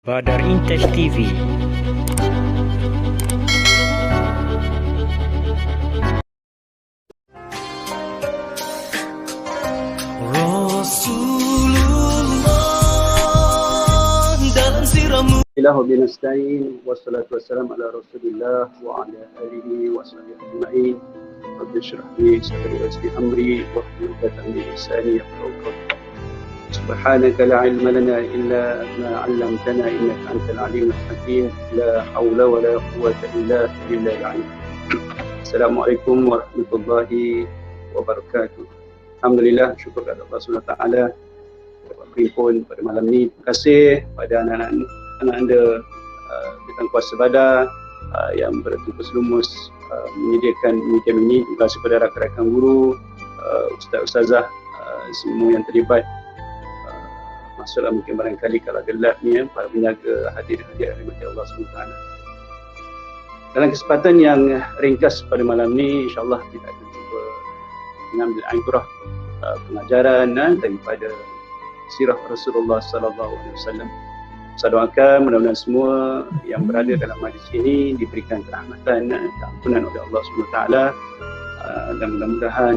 Badar Intes TV. Rasulullah dalam siramu. Alhamdulillah wa binasta'in wassalatu wassalamu ala Rasulillah wa ala alihi wa sahbihi ajma'in. Rabbi shrah li sadri wa yassir amri wahlul 'uqdatam min lisani yafqahu qawli. Subhanaka la ilma lana illa ma 'allamtana innaka antal alimul hakim. La haula wa la quwwata illa billahil 'aliyyil azim. Assalamualaikum warahmatullahi wabarakatuh. Alhamdulillah, syukur kepada Allah Subhanahu wa taala berhimpun pada malam ni. Terima kasih pada anak-anak anda bintang kuasa Badar yang bertugas lumus menyediakan media ini. Terima kasih kepada rakan-rakan guru, ustaz-ustazah, semua yang terlibat. Maksudlah mungkin barangkali kalau gelap ni para penjaga hadir-hadir rahmat Allah SWT. Dalam kesempatan yang ringkas pada malam ni, insyaAllah kita akan cuba mengambil ibrah pengajaran daripada sirah Rasulullah sallallahu alaihi wasallam. Saya doakan mudah-mudahan semua yang berada dalam majlis ini diberikan kerahmatan, keampunan oleh Allah SWT, dan mudah-mudahan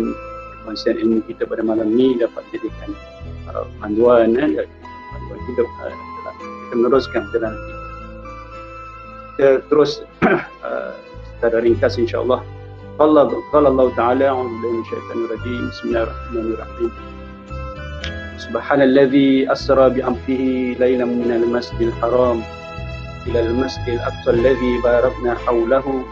perkongsian ilmu kita pada malam ini dapat dijadikan panduan hidup dalam kita meneruskan jalan kita. Kita terus secara ringkas insya-Allah. Qala Allah Ta'ala, a'udzu billahi minasyaitonir rajim. Bismillahirrahmanirrahim. Subhanalladzi asra bi'abdihi lailan minal masjidil haram ilal masjidil aqsa alladzi barakna hawlahu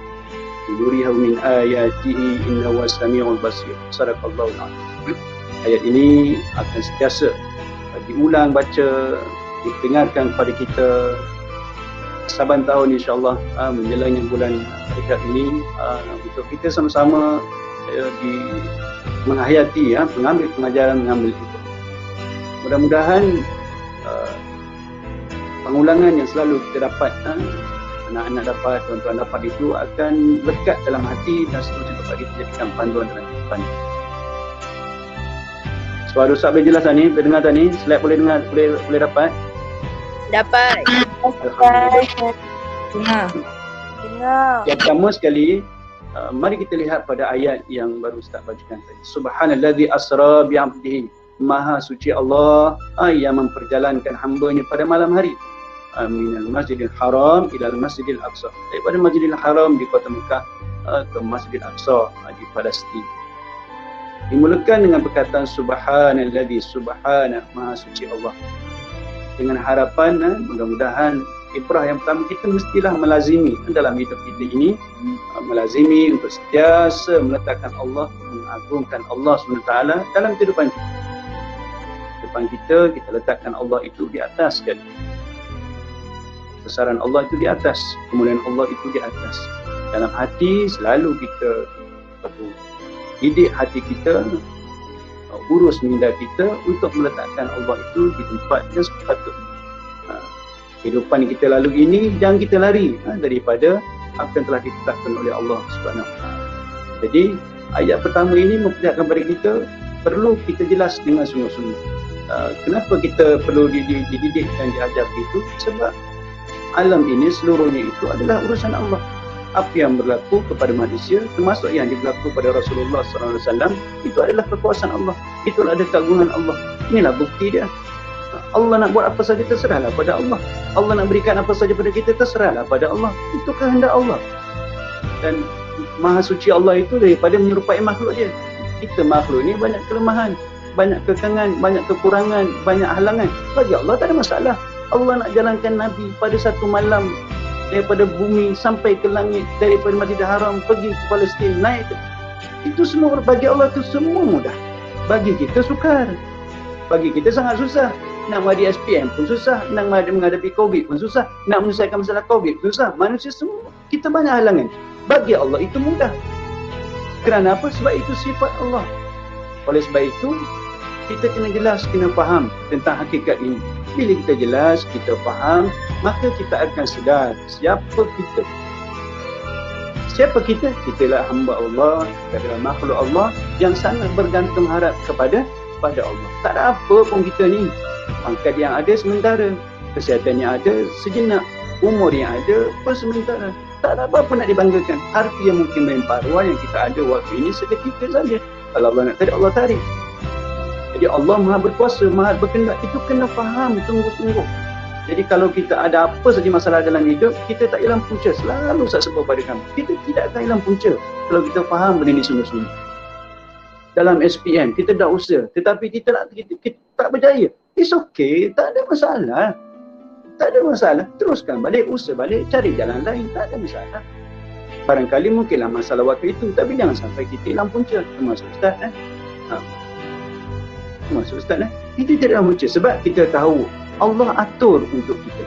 linuriyahu min ayatihi innahu was-sami'ul basir. Sadaqallahul azim. Ayat ini akan sentiasa diulang baca, didengarkan kepada kita saban tahun insya-Allah menjelang bulan Rajab ini, untuk kita sama-sama menghayati mengambil pengajaran, mengambil itu. Mudah-mudahan pengulangan yang selalu kita dapat, anak-anak dapat, tuan-tuan dapat, itu akan lekat dalam hati dan seterusnya dapat kita jadikan panduan dalam kehidupan. Suara Ustaz boleh jelas ni? Boleh dengar tak ni? Slide boleh dengar? Boleh dapat? Dapat. Alhamdulillah. Dengar. Yang pertama sekali, mari kita lihat pada ayat yang baru Ustaz bacakan tadi. Subhanalladzi asra bi'abdihi. Maha suci Allah yang memperjalankan hamba-Nya pada malam hari. Minal masjidil haram ilal masjidil aqsa. Daripada masjidil haram di kota Mekah ke masjidil aqsa di Palestin. Dimulakan dengan perkataan subhanalladzi, subhana, maha suci Allah. Dengan harapan mudah-mudahan ibrah yang pertama kita mestilah melazimi dalam hidup kita ini, melazimi untuk sentiasa meletakkan Allah, mengagungkan Allah SWT dalam kehidupan kita. Kehidupan kita letakkan Allah itu di atas sekali. Besaran Allah itu di atas, kemuliaan Allah itu di atas. Dalam hati selalu kita perlu didik hati kita, urus minda kita untuk meletakkan Allah itu di tempat yang sepatutnya. Kehidupan kita lalu ini jangan kita lari daripada apa yang telah ditetapkan oleh Allah Subhanahu Wa Taala. Jadi ayat pertama ini memperlihatkan kepada kita perlu kita jelas dengan sungguh-sungguh. Kenapa kita perlu dididik dan diajar itu? Sebab alam ini seluruhnya itu adalah urusan Allah. Apa yang berlaku kepada manusia, termasuk yang berlaku pada Rasulullah SAW, itu adalah kekuasaan Allah. Itulah ada keagungan Allah. Inilah bukti dia. Allah nak buat apa saja, terserahlah pada Allah. Allah nak berikan apa saja pada kita, terserahlah pada Allah. Itu kehendak Allah. Dan maha suci Allah itu daripada menyerupai makhluk dia. Kita makhluk ini banyak kelemahan, banyak kekangan, banyak kekurangan, banyak halangan. Bagi Allah tak ada masalah. Allah nak jalankan Nabi pada satu malam daripada bumi sampai ke langit, daripada Masjidil Haram pergi ke Palestin, naik ke, itu semua bagi Allah itu semua mudah. Bagi kita sukar, bagi kita sangat susah. Nak menghadapi SPM pun susah, nak menghadapi COVID pun susah, nak menyelesaikan masalah COVID pun susah. Manusia semua, kita banyak halangan. Bagi Allah itu mudah. Kerana apa? Sebab itu sifat Allah. Oleh sebab itu kita kena jelas, kena faham tentang hakikat ini. Bila kita jelas, kita faham, maka kita akan sedar siapa kita. Siapa kita? Kitalah hamba Allah, kita adalah makhluk Allah yang sangat bergantung harap kepada Allah. Tak ada apa pun kita ni. Pangkat yang ada sementara. kesihatan yang ada, sejenak umur yang ada, sementara tak ada apa-apa nak dibanggakan. Harta yang mungkin melimpah ruah yang kita ada waktu ini seketika saja. Kalau Allah nak tarik, Allah tarik. Jadi Allah Maha berkuasa, Maha berkehendak. Itu kena faham sungguh-sungguh. Jadi kalau kita ada apa saja masalah dalam hidup, kita tak hilang punca. Selalu saya sebut pada kamu, kita tidak akan hilang punca kalau kita faham benda ini sungguh-sungguh. Dalam SPM, kita dah usaha, tetapi kita tak berjaya. It's okay, tak ada masalah. Tak ada masalah, teruskan balik, usaha balik, cari jalan lain, tak ada masalah. Barangkali mungkinlah masalah waktu itu, tapi jangan sampai kita hilang punca. Termasuk Ustaz termasuk Ustaz itu tidak hilang punca sebab kita tahu Allah atur untuk kita.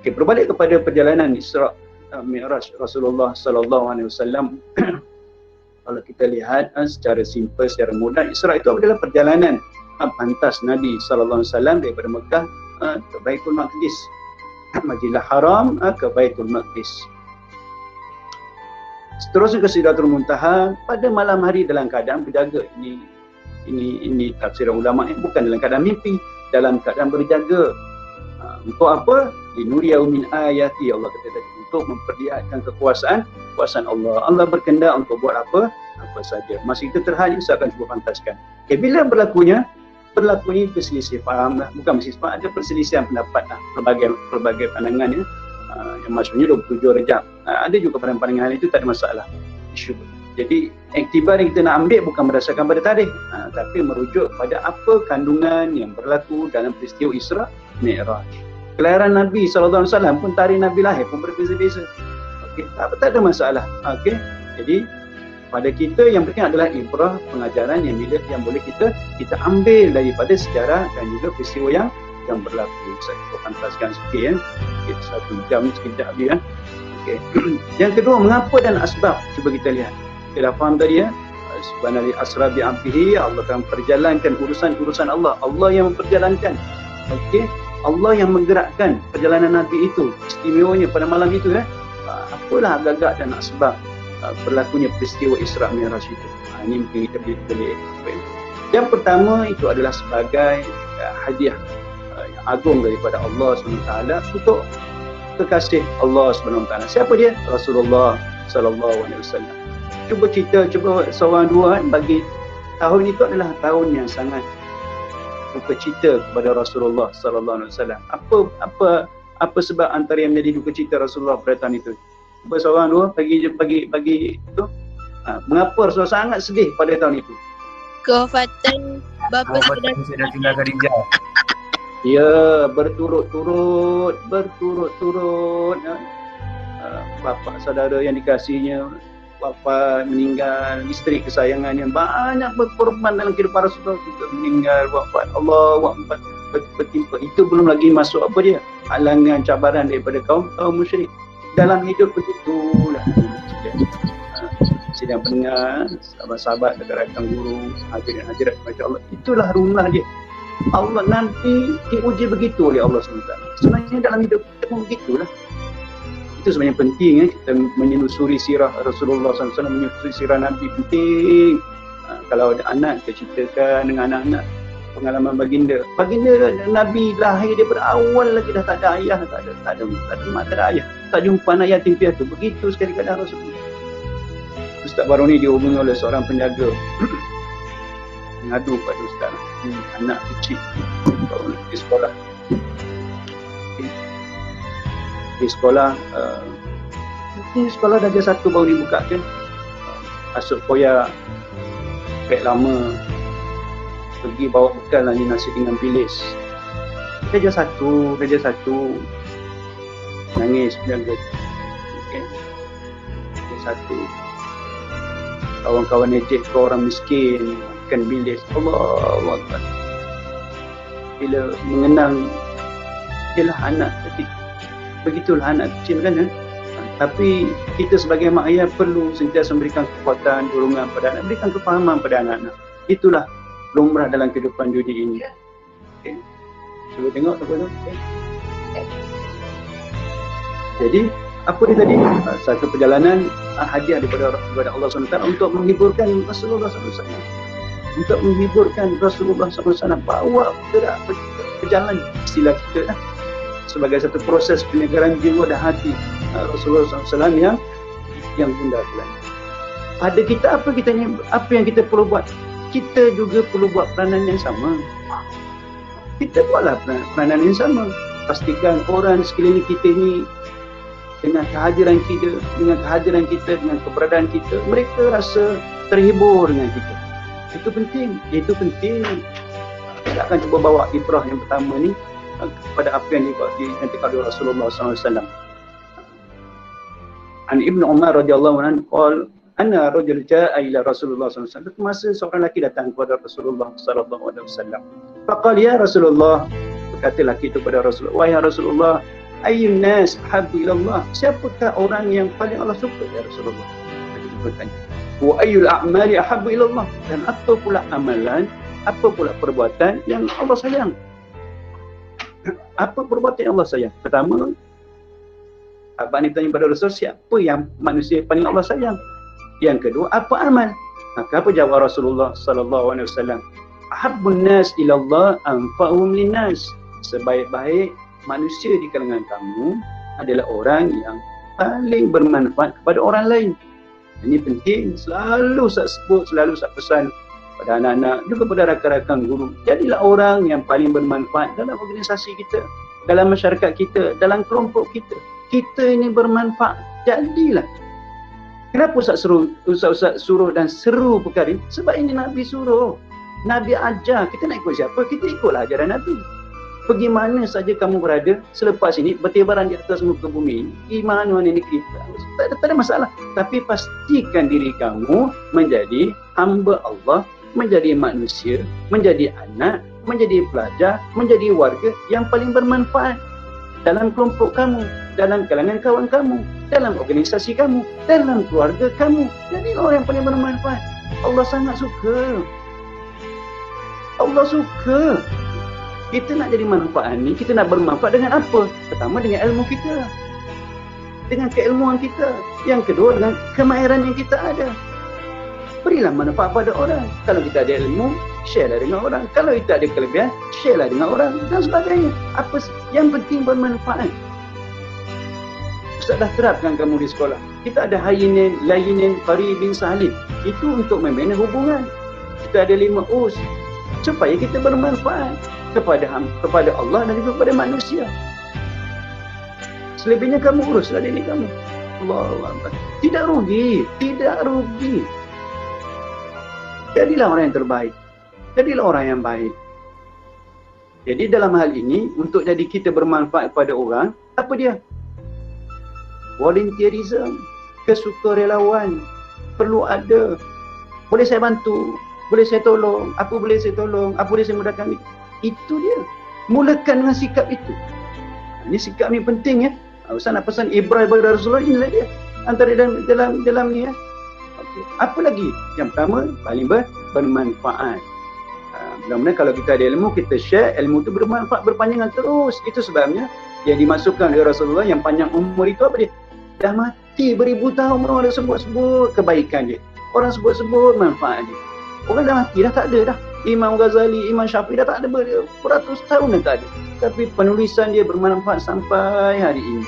Okey, berbalik kepada perjalanan Isra Mi'raj Rasulullah sallallahu alaihi wasallam. Kalau kita lihat secara simple, secara mudah, Isra itu adalah perjalanan pantas Nabi sallallahu alaihi wasallam daripada Mekah ke Baitul Maqdis, Masjidil Haram ke Baitul Maqdis. Seterusnya ke Sidratul Muntaha pada malam hari dalam keadaan berjaga. Ini tafsiran ulama, bukan dalam keadaan mimpi, dalam keadaan berjaga. Untuk apa? Linuriyahu min ayati, Allah kata tadi, untuk memperlihatkan kekuasaan Allah. Allah berkehendak untuk buat apa saja. Masa kita terhad, saya akan cuba pantaskan. Okay, bila berlakunya perselisihan faham lah. Bukan perselisihan faham, ada perselisihan pendapat lah. Pelbagai pandangan ya. Yang maksudnya 27 Rejab. Ada juga pandangan itu, tak ada masalah. Isu. Jadi iktibar yang kita nak ambil bukan berdasarkan pada tarikh, tapi merujuk pada apa kandungan yang berlaku dalam peristiwa Isra Mi'raj. Kelahiran Nabi SAW pun tarikh Nabi lahir pun berbeza-beza. Okey, tak ada masalah. Okey. Jadi pada kita yang penting adalah ibrah, pengajaran yang boleh kita ambil daripada sejarah dan juga peristiwa yang berlaku. Saya cuba pantaskan sikit ya. Okey, 1 jam sekejap dia. Okey. Yang kedua, mengapa dan asbab. Cuba kita lihat. Kita dah faham tadi ya. Subhanallah asra bi abdihi, Allah akan perjalankan urusan Allah. Allah yang memperjalankan. Okey. Allah yang menggerakkan perjalanan Nabi itu. Istimewanya pada malam itu ya. Apalah agak-agak dan asbab berlakunya peristiwa Isra Mi'raj itu. Ini mungkin kita boleh. Yang pertama itu adalah sebagai hadiah yang agung daripada Allah SWT untuk kekasih Allah SWT. Siapa dia? Rasulullah SAW. Cuba seorang dua bagi tahun itu adalah tahun yang sangat duka cita kepada Rasulullah SAW. Apa sebab antara yang menjadi duka cita Rasulullah pada tahun itu? Cuba seorang dua bagi itu. Mengapa Rasulullah sangat sedih pada tahun itu? Kewafatan bapa saya dah tinggalkan Rijal. Ya, berturut-turut bapa saudara yang dikasihinya wafat, meninggal, isteri kesayangannya banyak berkorban dalam kehidupan Rasulullah juga meninggal, wafat, Allah wafat bertimpa. Itu belum lagi masuk apa dia? Halangan, cabaran daripada kaum musyrik. Dalam hidup begitulah. Sidang pendengar, sahabat-sahabat, rakan guru, hadirin hadirat, masya-Allah. Itulah rumah dia. Allah nanti diuji begitu oleh Allah SWT. Sebenarnya dalam hidup kita pun begitulah. Itu sebenarnya penting ya, kita menyusuri sirah Rasulullah SAW, menyusuri sirah Nabi penting. Kalau ada anak, kita ceritakan dengan anak-anak pengalaman baginda. Baginda Nabi lahir daripada awal lagi dah tak ada ayah, tak ada mak, tak ada ayah. Tak jumpa anak yatim piatu. Begitu sekali keadaan Rasulullah. Ustaz baru ni dihubungi oleh seorang penjaga. Mengadu pada Ustaz, anak kecil baru di sekolah. Di sekolah sekolah darjah 1 baru dibuka kan. Masuk koyak pek lama, pergi bawa bekal lagi nasi dengan bilis. Darjah 1 nangis penjaga. Okay. Darjah 1 kawan-kawan ejek ke orang miskin makan bilis. Allah Akbar. Bila mengenang ialah anak kecil, begitulah anak kecil kan ya? Tapi kita sebagai mak ayah perlu sentiasa memberikan kekuatan, dorongan pada anak, berikan kefahaman pada anak-anak. Itulah lumrah dalam kehidupan dunia ini. Okay. Cuba tengok apa tu. Okay. Jadi apa dia tadi? Satu perjalanan hadiah daripada Allah SWT untuk menghiburkan Rasulullah SAW. Untuk menghiburkan Rasulullah SAW, bawa gerak berjalan, istilah kita sebagai satu proses penyegaran jiwa dan hati Rasulullah SAW yang bunda teladan. Pada kita apa yang kita perlu buat? Kita juga perlu buat peranan yang sama. Kita buatlah peranan yang sama. Pastikan orang sekeliling kita ni dengan kehadiran kita, dengan keberadaan kita, mereka rasa terhibur dengan kita. Itu penting. Kita akan cuba bawa ibrah yang pertama ni kepada apa yang dinyatakan oleh Rasulullah SAW. An Ibnu Umar radhiyallahu anhu qala anna rajul jaa ila Rasulullah SAW. Masa seorang lelaki datang kepada Rasulullah SAW. Faqala ya Rasulullah, berkata lelaki itu kepada Rasulullah, wahai Rasulullah, ayyun nas habbu ila Allah, siapakah orang yang paling Allah suka ya Rasulullah? Dia bertanya, wa ayyul a'mali ahabbu ila Allah, dan apa pula amalan, apa pula perbuatan yang Allah sayang? Apa perbuatan yang Allah sayang? Pertama, abang ni bertanya kepada Rasul, siapa yang manusia paling Allah sayang? Yang kedua, apa amal? Maka apa jawab Rasulullah sallallahu alaihi wasallam? Ahabbun nas ila Allah anfa'uhum linnas. Sebaik-baik manusia di kalangan kamu adalah orang yang paling bermanfaat kepada orang lain. Ini penting, selalu saya sebut, selalu saya pesan pada anak-anak, juga pada rakan-rakan guru. Jadilah orang yang paling bermanfaat dalam organisasi kita, dalam masyarakat kita, dalam kelompok kita. Kita ini bermanfaat, jadilah. Kenapa Ustaz suruh dan seru perkara ini? Sebab ini Nabi suruh. Nabi ajar, kita nak ikut siapa? Kita ikutlah ajaran Nabi. Pergi mana saja kamu berada selepas ini, bertebaran di atas muka bumi ini, di mana-mana negeri, tak ada masalah. Tapi pastikan diri kamu menjadi hamba Allah, menjadi manusia, menjadi anak, menjadi pelajar, menjadi warga yang paling bermanfaat dalam kelompok kamu, dalam kalangan kawan kamu, dalam organisasi kamu, dalam keluarga kamu. Jadi orang yang paling bermanfaat. Allah sangat suka. Allah suka. Kita nak jadi manfaat ni, kita nak bermanfaat dengan apa? Pertama, dengan ilmu kita, dengan keilmuan kita. Yang kedua, dengan kemahiran yang kita ada. Berilah manfaat pada orang. Kalau kita ada ilmu, share lah dengan orang. Kalau kita ada kelebihan, share lah dengan orang dan sebagainya. Apa yang penting bermanfaat. Ustaz dah terapkan kamu di sekolah. Kita ada hayinin, layinin, qaribin, sahlin. Itu untuk membina hubungan. Kita ada 5 us supaya kita bermanfaat kepada Allah dan juga kepada manusia. Selebihnya kamu uruslah diri kamu. Allahu Akbar. Tidak rugi. Jadilah orang yang terbaik. Jadilah orang yang baik. Jadi dalam hal ini, untuk jadi kita bermanfaat kepada orang, apa dia? Volunteerism, kesukarelawan, perlu ada. Boleh saya bantu, boleh saya tolong, apa boleh saya tolong, apa boleh saya mudahkan. Itu dia. Mulakan dengan sikap itu. Ini sikap ni penting ya. Ustaz nak pesan ibrah kepada Rasulullah, inilah dia. Antara dalam ni ya. Okay. Apa lagi? Yang pertama, paling bermanfaat. Mudah-mudahan kalau kita ada ilmu, kita share, ilmu itu bermanfaat, berpanjangan terus. Itu sebabnya yang dimasukkan oleh Rasulullah yang panjang umur itu apa dia? Dah mati beribu tahun, orang dah sebut-sebut kebaikan dia. Orang sebut-sebut manfaat dia. Orang dah mati, dah tak ada dah. Imam Ghazali, Imam Syafi'i dah tak ada, beratus tahun dah tak ada. Tapi penulisan dia bermanfaat sampai hari ini.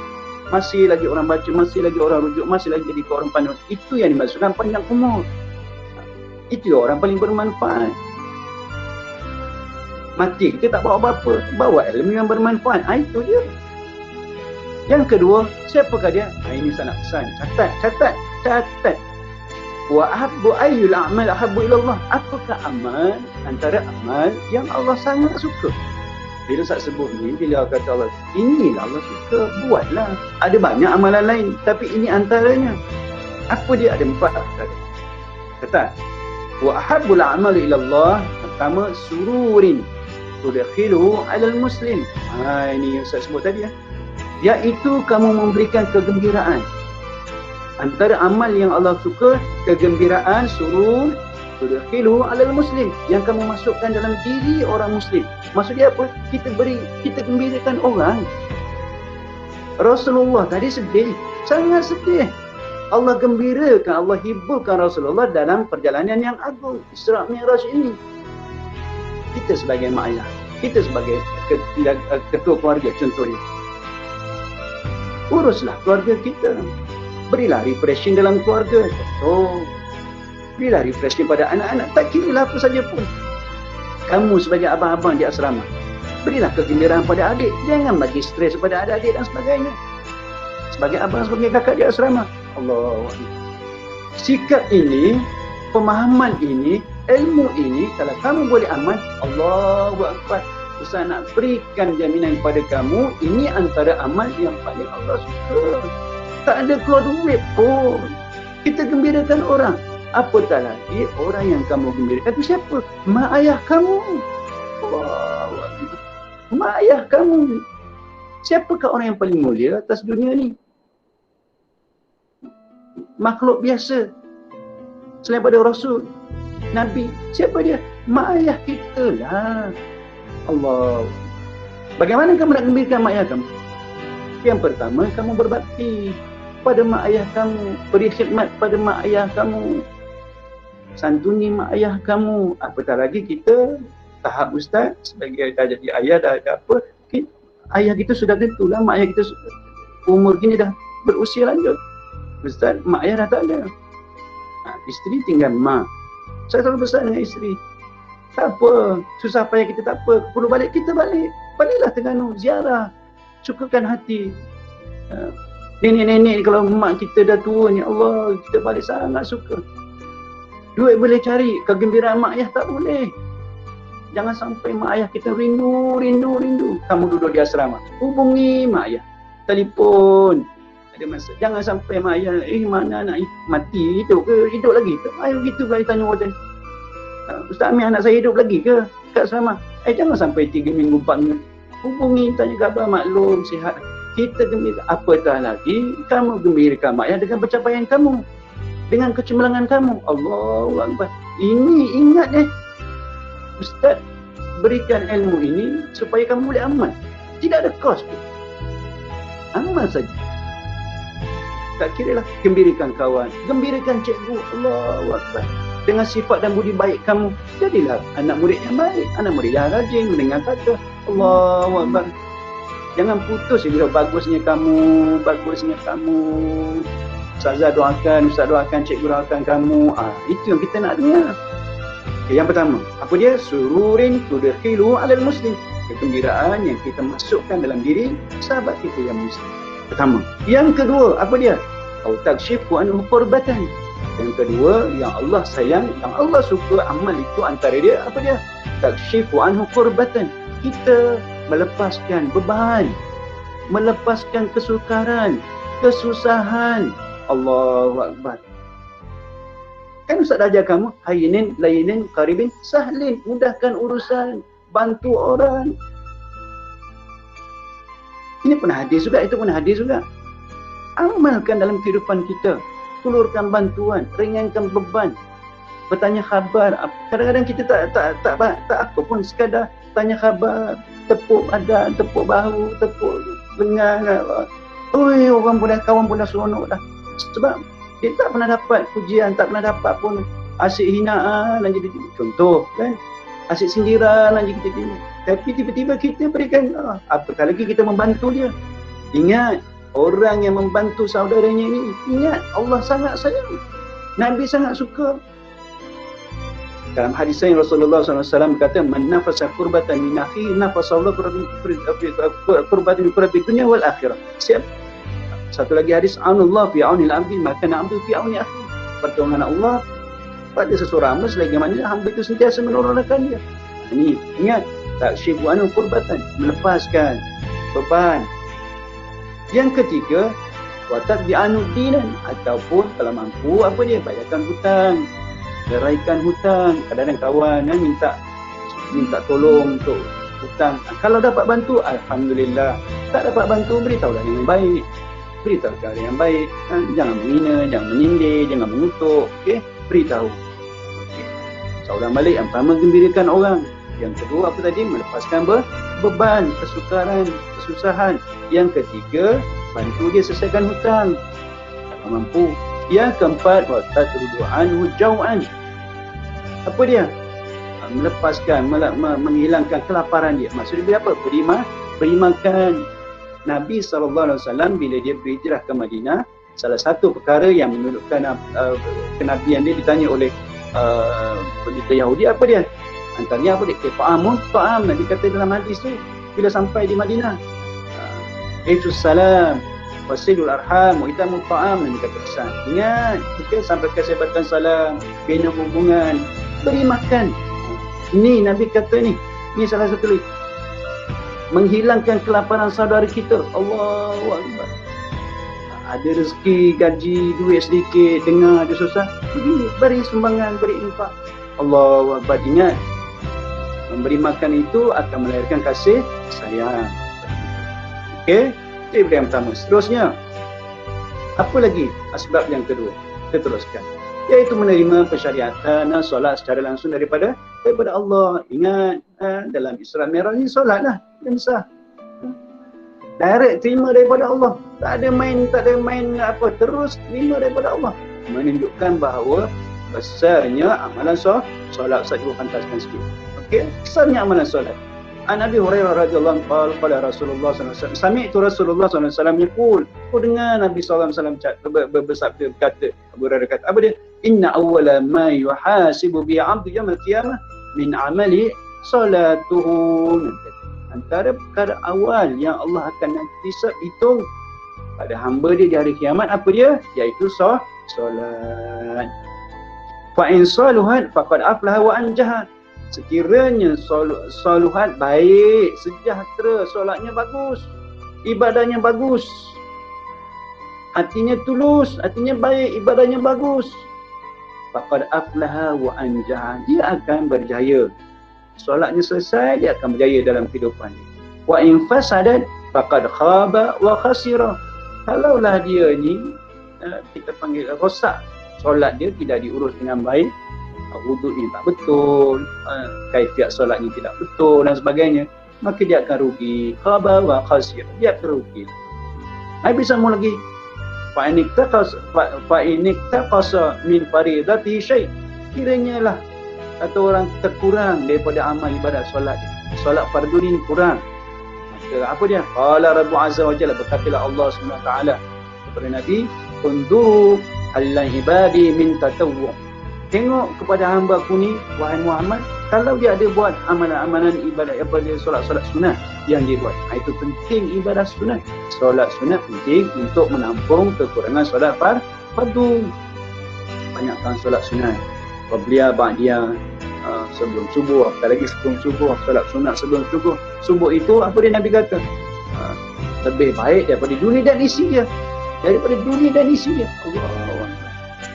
Masih lagi orang baca, masih lagi orang rujuk, masih lagi jadi orang pandai. Itu yang dimaksudkan panjang umur. Itu orang paling bermanfaat. Mati kita tak bawa apa-apa, bawa ilmu yang bermanfaat. Itu dia. Yang kedua, siapakah dia? Ini saya nak pesan. Catat. Wa ahabbu ayyul a'mal ahabbu ila Allah. Apakah amal antara amal yang Allah sangat suka? Bila saya sebut ni, bila kata Allah, inilah Allah suka, buatlah. Ada banyak amalan lain, tapi ini antaranya. Apa dia? Ada 4 perkara. Kata, wa ahabbul a'mal ila Allah. Pertama, sururin tudkhiluhu 'alal muslim. Ini yang saya sebut tadi ya. Iaitu kamu memberikan kegembiraan. Antara amal yang Allah suka, kegembiraan, surur, tudkhiluhu 'alal muslim, yang kamu masukkan dalam diri orang muslim. Maksudnya apa? Kita gembirakan orang. Rasulullah tadi sedih, sangat sedih. Allah gembirakan, Allah hiburkan Rasulullah dalam perjalanan yang agung, Isra Mi'raj ini. Kita sebagai mak ayah, kita sebagai ketua keluarga contohnya, uruslah keluarga kita. Berilah refreshing dalam keluarga. Contoh, berilah refreshing pada anak-anak. Tak kira apa saja pun. Kamu sebagai abang-abang di asrama, berilah kegembiraan pada adik. Jangan bagi stres pada adik-adik dan sebagainya. Sebagai abang, sebagai kakak di asrama. Allah. Sikap ini, pemahaman ini, ilmu ini, kalau kamu boleh amal, Allahu Akbar. Ustaz nak berikan jaminan kepada kamu, ini antara amal yang paling Allah suka. Tak ada keluar duit pun. Kita gembirakan orang. Apatah lagi orang yang kamu gembirakan itu siapa? Mak ayah kamu. Allahu Akbar. Mak ayah kamu. Siapakah orang yang paling mulia atas dunia ni? Makhluk biasa selain pada Rasul, Nabi. Siapa dia? Mak ayah kita lah. Allah. Bagaimana kamu nak gembirakan mak ayah kamu? Yang pertama, kamu berbakti pada mak ayah kamu, beri khidmat pada mak ayah kamu, santuni mak ayah kamu. Apatah lagi kita tahap ustaz sebagai dah jadi ayah, dah ada apa, ayah kita sudah tentulah, mak ayah kita umur gini dah berusia lanjut. Ustaz, mak ayah dah tak ada. Isteri tinggal mak. Saya selalu pesan dengan isteri, tak apa, susah payah kita tak apa, perlu balik, kita balik. Baliklah Terengganu, ziarah, sukakan hati. Nenek-nenek kalau mak kita dah tua ni, Allah, kita balik sangat suka. Duit boleh cari, kegembiraan mak ayah tak boleh. Jangan sampai mak ayah kita rindu. Kamu duduk di asrama, hubungi mak ayah, telefon. Ada masa. Jangan sampai mak ayah, mana anak mati, hidup ke? Hidup lagi ke? Ayo gitu kalau tanya warden. Ustaz Amir, anak saya hidup lagi ke kat asrama? Jangan sampai 3 minggu 4 minggu. Hubungi, tanya khabar, maklum, sihat. Kita gembira. Apatah lagi kamu gembirakan mak ayah dengan pencapaian kamu, dengan kecemerlangan kamu. Allahu Akbar. Ini ingat Ustaz berikan ilmu ini supaya kamu boleh amal. Tidak ada kos pun. Amal saja. Tak kira lah, gembirakan kawan, gembirakan cikgu. Allahu Akbar. Dengan sifat dan budi baik kamu, jadilah anak murid yang baik, anak murid yang rajin mendengar kata. Allahu Akbar. Jangan putus bila bagusnya kamu. Ustazah doakan, ustaz doakan, cikgu doakan kamu. Itu yang kita nak dengar. Yang pertama, apa dia? Sururin tudkhilu 'alal muslim. Kegembiraan yang kita masukkan dalam diri sahabat kita yang muslim. Pertama. Yang kedua, apa dia? Au takshifu anhu qurbatan. Yang kedua, yang Allah sayang, yang Allah suka amal itu antara dia, apa dia? Takshifu anhu qurbatan. Kita melepaskan beban, melepaskan kesukaran, kesusahan. Allahu Akbar. Kan Ustaz dah ajar kamu, hayinin, layinin, qaribin, sahlin. Mudahkan urusan, bantu orang. Ini pun hadis juga, itu pun hadis juga. Amalkan dalam kehidupan kita. Hulurkan bantuan, ringankan beban, bertanya khabar. Kadang-kadang kita tak apa pun, sekadar tanya khabar, tepuk badan, tepuk bahu, tepuk lengan. Oi, orang pun dah, kawan pun dah seronok dah. Sebab dia tak pernah dapat pujian, tak pernah dapat pun asyik hinaan dan jadi contoh kan, asyik sindiran dan jadi tapi tiba-tiba kita berikan apatah lagi kita membantu dia. Ingat, orang yang membantu saudaranya ini, ingat Allah sangat sayang, Nabi sangat suka. Dalam hadis yang Rasulullah SAW berkata, man nafasa kurbatan min akhihi nafasa Allah kurbatan min kurbi dunia wal akhirah. Siap. Satu lagi hadis, Allah fi aunil abdi maka abdu fi auni akhi. Pertolongan Allah pada seseorang hamba selagi mana hamba itu sentiasa menolongkan dia. Ini ingat, takshifu anhu kurbatan, melepaskan beban. Yang ketiga, watak di'anu dinan, ataupun kalau mampu apa dia, bayarkan hutang, leraikan hutang. Kadang-kadang kawan minta tolong untuk hutang. Kalau dapat bantu, alhamdulillah. Tak dapat bantu, beritahulah dengan baik. Beritahu cara yang baik. Jangan menghina, jangan menyindir, jangan mengutuk. Okey, beritahu. Okay. Seorang balik, yang pertama gembirakan orang. Yang kedua apa tadi? Melepaskan beban, kesukaran, kesusahan. Yang ketiga, bantu dia selesaikan hutang kalau mampu. Yang keempat, wa tatrudu anhu jau'an. Apa dia? Melepaskan, menghilangkan kelaparan dia. Maksudnya dia apa? Beri makan. Nabi SAW bila dia berhijrah ke Madinah, salah satu perkara yang menunjukkan kenabian dia ditanya oleh pendeta Yahudi, apa dia? Antaranya apa dia? Ta'am. Nabi kata dalam hadis tu, bila sampai di Madinah, Ifsus salam, wasilul arham, wa itamut ta'am, Nabi kata pesan. Ingat, kita sampai kesehatan salam, bina hubungan, beri makan. Ini Nabi kata ni salah satu lagi. Menghilangkan kelaparan saudara kita. Allahu Akbar. Ada rezeki, gaji, duit sedikit, dengar dia susah, beri sumbangan, beri infak. Allahu Akbar. Ingat, memberi makan itu akan melahirkan kasih sayang. Okey, itu yang pertama. Seterusnya, apa lagi asbab yang kedua? Kita teruskan, iaitu menerima pensyariatan solat secara langsung daripada Allah. Ingat, dalam Isra Mi'raj ni solatlah yang sah. Direct terima daripada Allah. Tak ada main apa, terus terima daripada Allah. Menunjukkan bahawa besarnya amalan solat. Saya cuba pantaskan sikit. Okey, besarnya amalan solat. An Abi Hurairah radhiyallahu anhu qala Rasulullah sallallahu alaihi wasallam, sami'tu Rasulullah sallallahu alaihi wasallam yaqul, aku dengar Nabi sallallahu alaihi wasallam bersabda, berkata, Abu Hurairah kata, apa dia? Inna awwala ma yuhasibu bi 'abdi yaumil qiyamah min 'amali salatuhu. Antara perkara awal yang Allah akan nanti hitung pada hamba dia di hari kiamat, apa dia? Iaitu solat. Fa in saluhat faqad aflaha wa anjaha. Sekiranya saluhat baik, sejahtera, solatnya bagus, ibadahnya bagus, hatinya tulus, hatinya baik, ibadahnya bagus, faqad aflaha wa anjaha, dia akan berjaya. Solatnya selesai, dia akan berjaya dalam kehidupan dia. Wa in fasadat faqad khaba wa khasira. Kalaulah dia ni kita panggil rosak, solat dia tidak diurus dengan baik, wuduknya tak betul, kaifiat solatnya tidak betul dan sebagainya, maka dia akan rugi. Khaba wa khasira, dia akan rugi. Habis sambung lagi, fa in iktaqasa min faridati syai', kiranya lah atau orang terkurang daripada amal ibadat solat, solat fardu ni kurang, maka apa dia? Qala Rabbu Azza wa Jalla, berkatalah Allah Subhanahu wa taala kepada Nabi, unzuru hal ibadi min tatawwu, tengok kepada hamba-Ku ni wahai Muhammad, kalau dia ada buat amalan-amalan ibadat apa dia, solat-solat sunat yang dia buat. Itu penting ibadah sunat. Solat sunat penting untuk menampung kekurangan solat fardu. Banyakkan solat sunat. Qabliyah, ba'diyah, sebelum subuh, apatah lagi sebelum subuh, solat sunat sebelum subuh. Subuh itu apa dia Nabi kata? Lebih baik daripada dunia dan isi dia. Daripada dunia dan isi dia. Allah.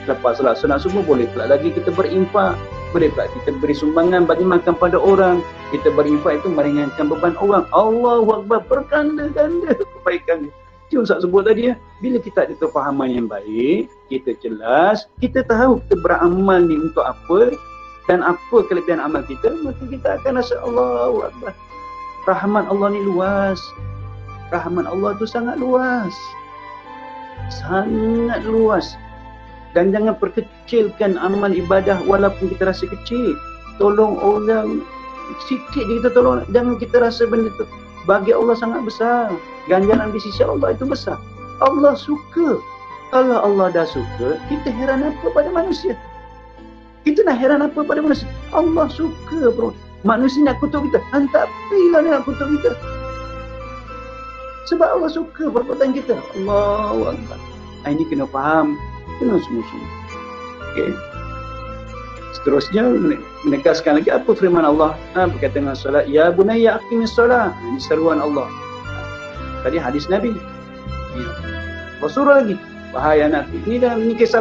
Lepas solat sunat subuh, boleh pula lagi kita berinfak, boleh pula kita beri sumbangan, bagi makan pada orang. Kita berinfak itu meringankan beban orang. Allahu Akbar, berganda-ganda kebaikan. Cuma Ustaz sebut tadi, bila kita ada kefahaman yang baik, kita jelas, kita tahu kita beramal ni untuk apa dan apa kelebihan amal kita, maka kita akan rasa Allahu Akbar. Rahmat Allah ni luas. Rahmat Allah tu sangat luas. Sangat luas. Dan jangan perkecilkan amal ibadah walaupun kita rasa kecil. Tolong orang sikit kita tolong, jangan kita rasa benda tu bagi Allah sangat besar. Ganjaran di sisi Allah itu besar. Allah suka. Kalau Allah dah suka, kita heran apa pada manusia? Kita nak heran apa pada manusia? Allah suka, bro. Manusia nak kutuk kita, hantar apilah dia nak kutuk kita. Sebab Allah suka perbuatan kita. Allahu Akbar. Ini kena faham, kena sungguh-sungguh. Okey. Seterusnya menegaskan lagi apa firman Allah berkaitan dengan solat. Ya bunayya aqimis solat. Ini seruan Allah. Tadi hadis Nabi. Ya. Rasulullah lagi. Wahai anakku. Ini kisah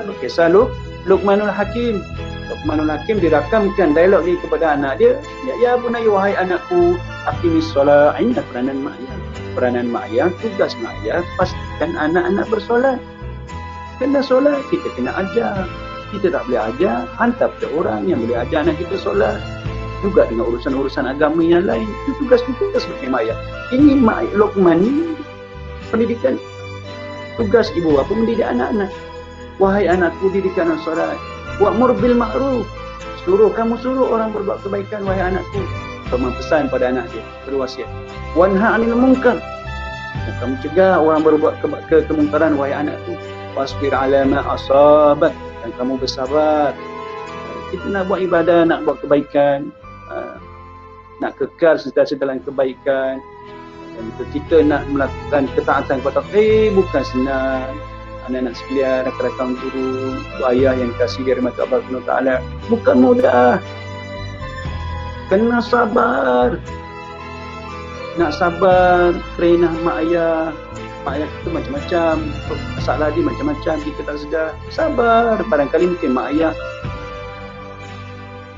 Luqmanul Hakim. Luqmanul Hakim dirakamkan dialog dia kepada anak dia. Ya bunayya, wahai anakku, aqimis solat. Ini peranan mak ayah. Peranan mak ayah, tugas mak ayah, pastikan anak-anak bersolat. Kena solat, kita kena ajar. Kita tak boleh ajar, hantar pada orang yang boleh ajar anak kita solat. Juga dengan urusan-urusan agama yang lain. Itu tugas kita sebagai mak ayah. Ini mak Luqman ni pendidikan. Tugas ibu bapa mendidik anak-anak. Wahai anakku, didikkan solat. Wa'mur bil ma'ruf. Kamu suruh orang berbuat kebaikan, wahai anakku. Pesan pada anak dia, berwasiat. Wanha 'anil munkar. Dan kamu cegah orang berbuat kemungkaran, wahai anakku. Wasbir ala ma asabak, dan kamu bersabar. Kita nak buat ibadah, nak buat kebaikan, nak kekal sentiasa dalam kebaikan, dan kita nak melakukan ketaatan kepada Allah, bukan senang. Anak-anak sekalian, rakan-rakan guru, ayah yang kasih dari mata Allah Taala, bukan mudah. Kena sabar. Nak sabar kerana mak ayah kita macam-macam, masalah dia macam-macam, kita tak sedar. Sabar. Barangkali mungkin mak ayah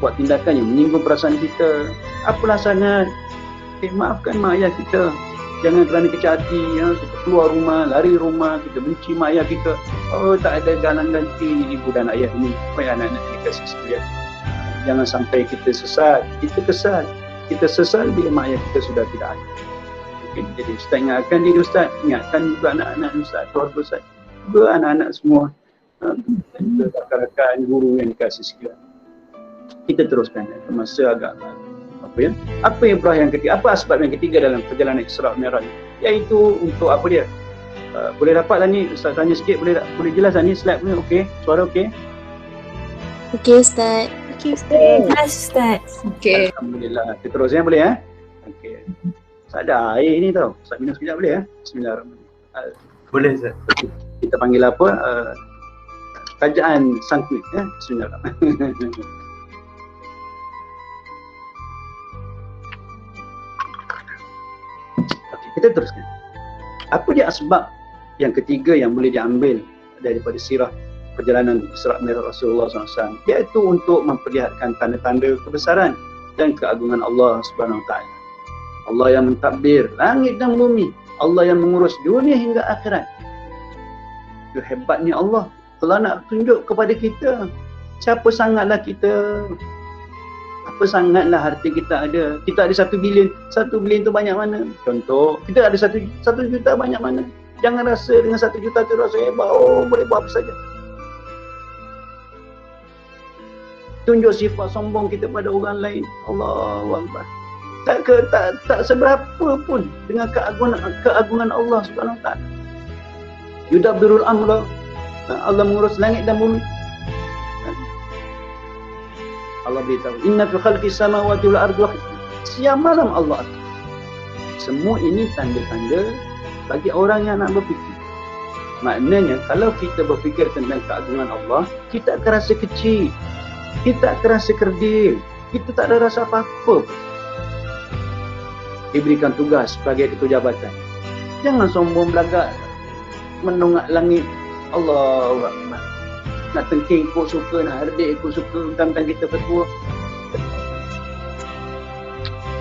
buat tindakan yang menyinggung perasaan kita. Apalah sangat, maafkan mak ayah kita. Jangan kerana kecil hati, kita keluar rumah, lari rumah, kita benci mak ayah kita. Oh, tak ada galang ganti ni ibu dan ayah ni. Supaya anak-anak dikasih sekalian, jangan sampai kita sesat. Kita kesal, kita sesal bila mak ayah kita sudah tidak ada. Okay, jadi Ustaz ingatkan diri Ustaz, ingatkan juga anak-anak Ustaz, keluarga Ustaz, juga anak-anak semua, rakan-rakan guru yang dikasih sekalian. Kita teruskan masa agak apa yang perah yang ketiga, apa asbab yang ketiga dalam perjalanan Isra' Mi'raj, iaitu untuk apa dia? Boleh dapat lah ni Ustaz tanya sikit, boleh jelas lah ni slide punya? Okey, suara okey? Okey Ustaz. Okey Ustaz. Jelas Ustaz. Okey. Alhamdulillah. Kita terus boleh Okey. Ustaz ada air ni tau. Ustaz minum sekejap boleh Bismillahirrahmanirrahim. Boleh Ustaz. Kita panggil apa? Kerajaan Sangkuit Bismillahirrahmanirrahim. Kita teruskan. Apa dia asbab yang ketiga yang boleh diambil daripada sirah perjalanan Isra' Mi'raj Rasulullah SAW? Iaitu untuk memperlihatkan tanda-tanda kebesaran dan keagungan Allah Subhanahu Wa Taala. Allah yang mentadbir langit dan bumi, Allah yang mengurus dunia hingga akhirat. Itu hebatnya Allah. Allah nak tunjuk kepada kita siapa sangatlah kita. Apa sangatlah harta kita ada. Kita ada 1 bilion. 1 bilion tu banyak mana? Contoh, kita ada 1 juta banyak mana? Jangan rasa dengan 1 juta tu rasa hebat. Oh, boleh buat apa saja. Tunjuk sifat sombong kita pada orang lain. Allahu Akbar. Tak seberapa pun dengan keagungan Allah Subhanahu Wa Taala. Yudabbirul amra. Allah mengurus langit dan bumi. Allah beritahu, inna fi khalqis samawati wal ardi, siang malam Allah atur. Semua ini tanda-tanda bagi orang yang nak berfikir. Maknanya kalau kita berfikir tentang keagungan Allah, kita akan rasa kecil, kita akan rasa kerdil, kita tak ada rasa apa-apa. Diberikan tugas sebagai ketua jabatan, jangan sombong belagak menongak langit. Allahu Akbar. Nak tengking ikut suka, nak herdik ikut suka, tentang kita ketua.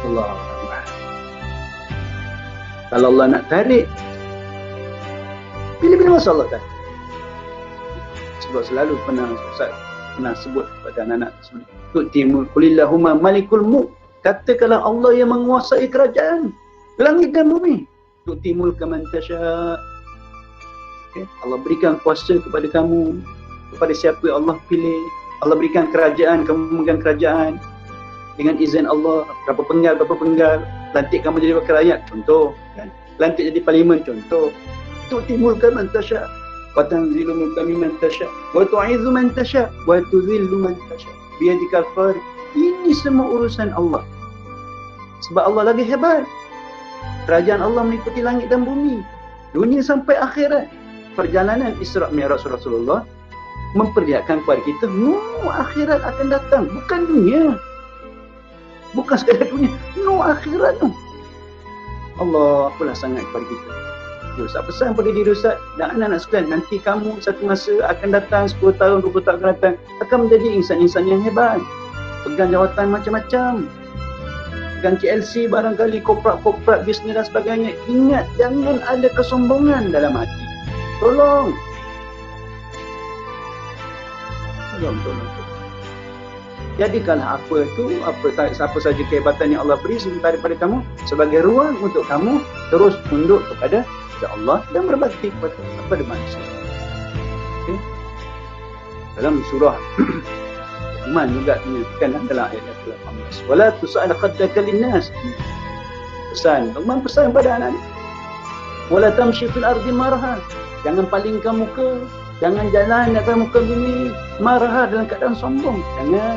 Allah Akbar. Kalau Allah nak tarik, bila-bila masa Allah tarik. Sebab selalu pernah sebut kepada anak-anak sebut, tu'timul kulillahumma malikul mulk, katakanlah Allah yang menguasai kerajaan langit dan bumi. Tu'timul kaman tasya. Okay. Allah berikan kuasa kepada kamu, kepada siapa yang Allah pilih. Allah berikan kerajaan, kamu memegang kerajaan dengan izin Allah. Berapa penggal, lantik kamu jadi wakil rakyat, contoh kan? Lantik jadi parlimen, contoh. Tu'timul man tasya wa tanzilu man tasya wa tu'izzu man tasya wa tuzillu man tasya biyadikal khair. Ini semua urusan Allah. Sebab Allah lagi hebat. Kerajaan Allah meliputi langit dan bumi, dunia sampai akhirat. Perjalanan Isra' Mi'raj Rasulullah memperlihatkan kepada kita, akhirat akan datang, bukan dunia. Bukan sekadar dunia, akhirat tu. Allah apalah sangat kepada kita. Ustaz pesan pada diri Ustaz dan anak-anak sekalian, nanti kamu satu masa akan datang, 10 tahun, 20 tahun akan datang, akan menjadi insan-insan yang hebat. Pegang jawatan macam-macam. Pegang KLC barangkali, korporat, bisnes dan sebagainya. Ingat, jangan ada kesombongan dalam hati. Tolong. Jadikanlah apa saja kehebatan yang Allah beri sebentar daripada kamu sebagai ruang untuk kamu terus tunduk kepada Allah dan berbakti kepada manusia. Okay. Dalam surah Iman juga menyebutkan dalam ayat 18, wala tus'al qaddaka linnas. Pesan pada anak. Wala tamshi fil ardi marha. Jangan palingkan muka, jangan jalan di atas muka bumi marha, dalam keadaan sombong. Jangan.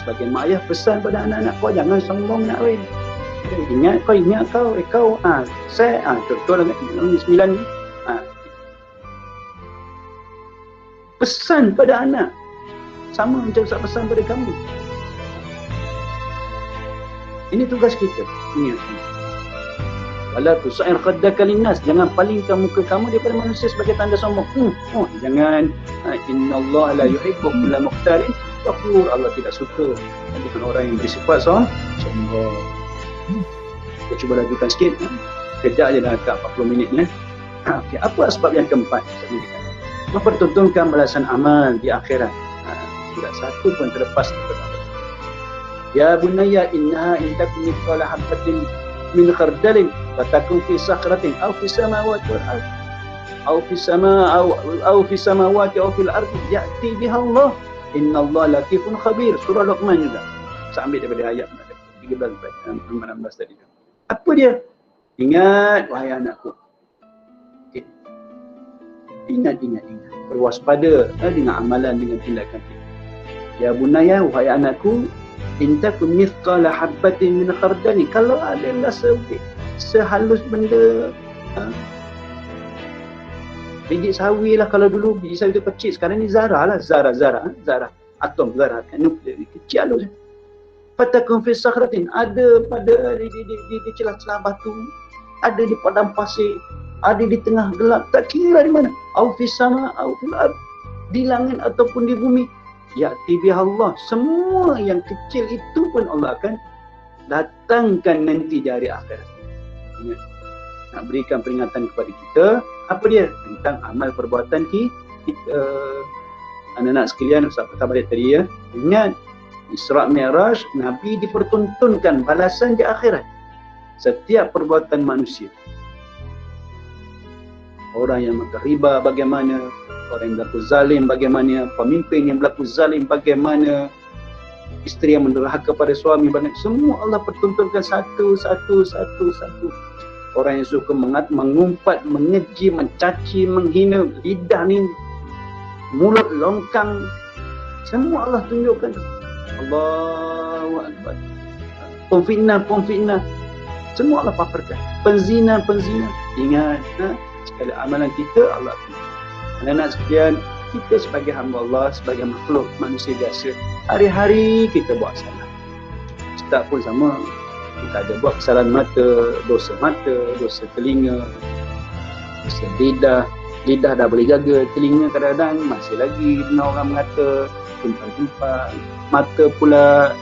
Sebagai mak ayah pesan pada anak-anak kau, jangan sombong nak weh. Ingat kau saya contoh dengan 9 ni. Pesan pada anak sama macam Ustaz pesan pada kamu. Ini tugas kita. Ingat. Wala tusair khaddaka linnas, jangan palingkan muka kamu daripada manusia sebagai tanda sombong. Jangan. Innallaha la yuhibbu kulla mukhtalin fakhur. Allah tidak suka dengan orang yang bersifat sombong. Kita cuba lajukan sikit. Kejap je dah dekat 40 minit ni. Okay. Apa sebab yang keempat? Mempertontonkan balasan amal di akhirat. Tidak satu pun terlepas daripada Allah. Ya bunayya innaha in takum mithqala habatin min khardalin fatakun fi sakratin aw fi samawati wal ard aw fi samawati aw fil ardi ya'ti biha Allah innallaha latifun khabir. Surah Luqman juga. Saya ambil daripada ayat 13-16 tadi. Apa dia? Ingat wahai anakku. Okay. Ingat. Berwaspada dengan amalan, dengan tindakan kita. Ya bunayya, wahai anakku, intakum mithqala habatin min khardalin. Kalau adalah sehalus benda biji sawi lah. Kalau dulu biji sawi itu kecil, sekarang ni zarah lah. Zarah atom, zarah nuklear ni kecil halus. Fatakum fi sakhratin, ada pada di celah-celah batu, ada di padang pasir, ada di tengah gelap, tak kira di mana. Au fis sama au fil ard, di langit ataupun di bumi. Ya'ti biha Allah. Semua yang kecil itu pun Allah akan datangkan nanti di hari akhirat. Ingat. Nak berikan peringatan kepada kita. Apa dia? Tentang amal perbuatan kita. Anak-anak sekalian, Ustaz pertama tadi ya. Ingat, Isra' Mi'raj, Nabi dipertontonkan balasan di akhirat. Setiap perbuatan manusia. Orang yang makan riba bagaimana, orang yang berlaku zalim bagaimana, pemimpin yang berlaku zalim bagaimana, isteri yang menderhaka pada suami bagaimana, semua Allah pertontonkan satu. Orang yang suka mengumpat, mengeji, mencaci, menghina, lidah ni, mulut longkang, semua Allah tunjukkan. Allahu Akbar. Pemfitnah, semua Allah paparkan. Penzina, ingat, segala amalan kita Allah tunjukkan. Anak-anak sekalian, kita sebagai hamba Allah, sebagai makhluk manusia biasa, hari-hari kita buat salah. Ustaz pun sama. Kita ada buat kesalahan mata, dosa telinga, dosa lidah. Lidah dah boleh jaga, telinga kadang-kadang masih lagi kena orang mengata, tumpang-tumpang. Mata pula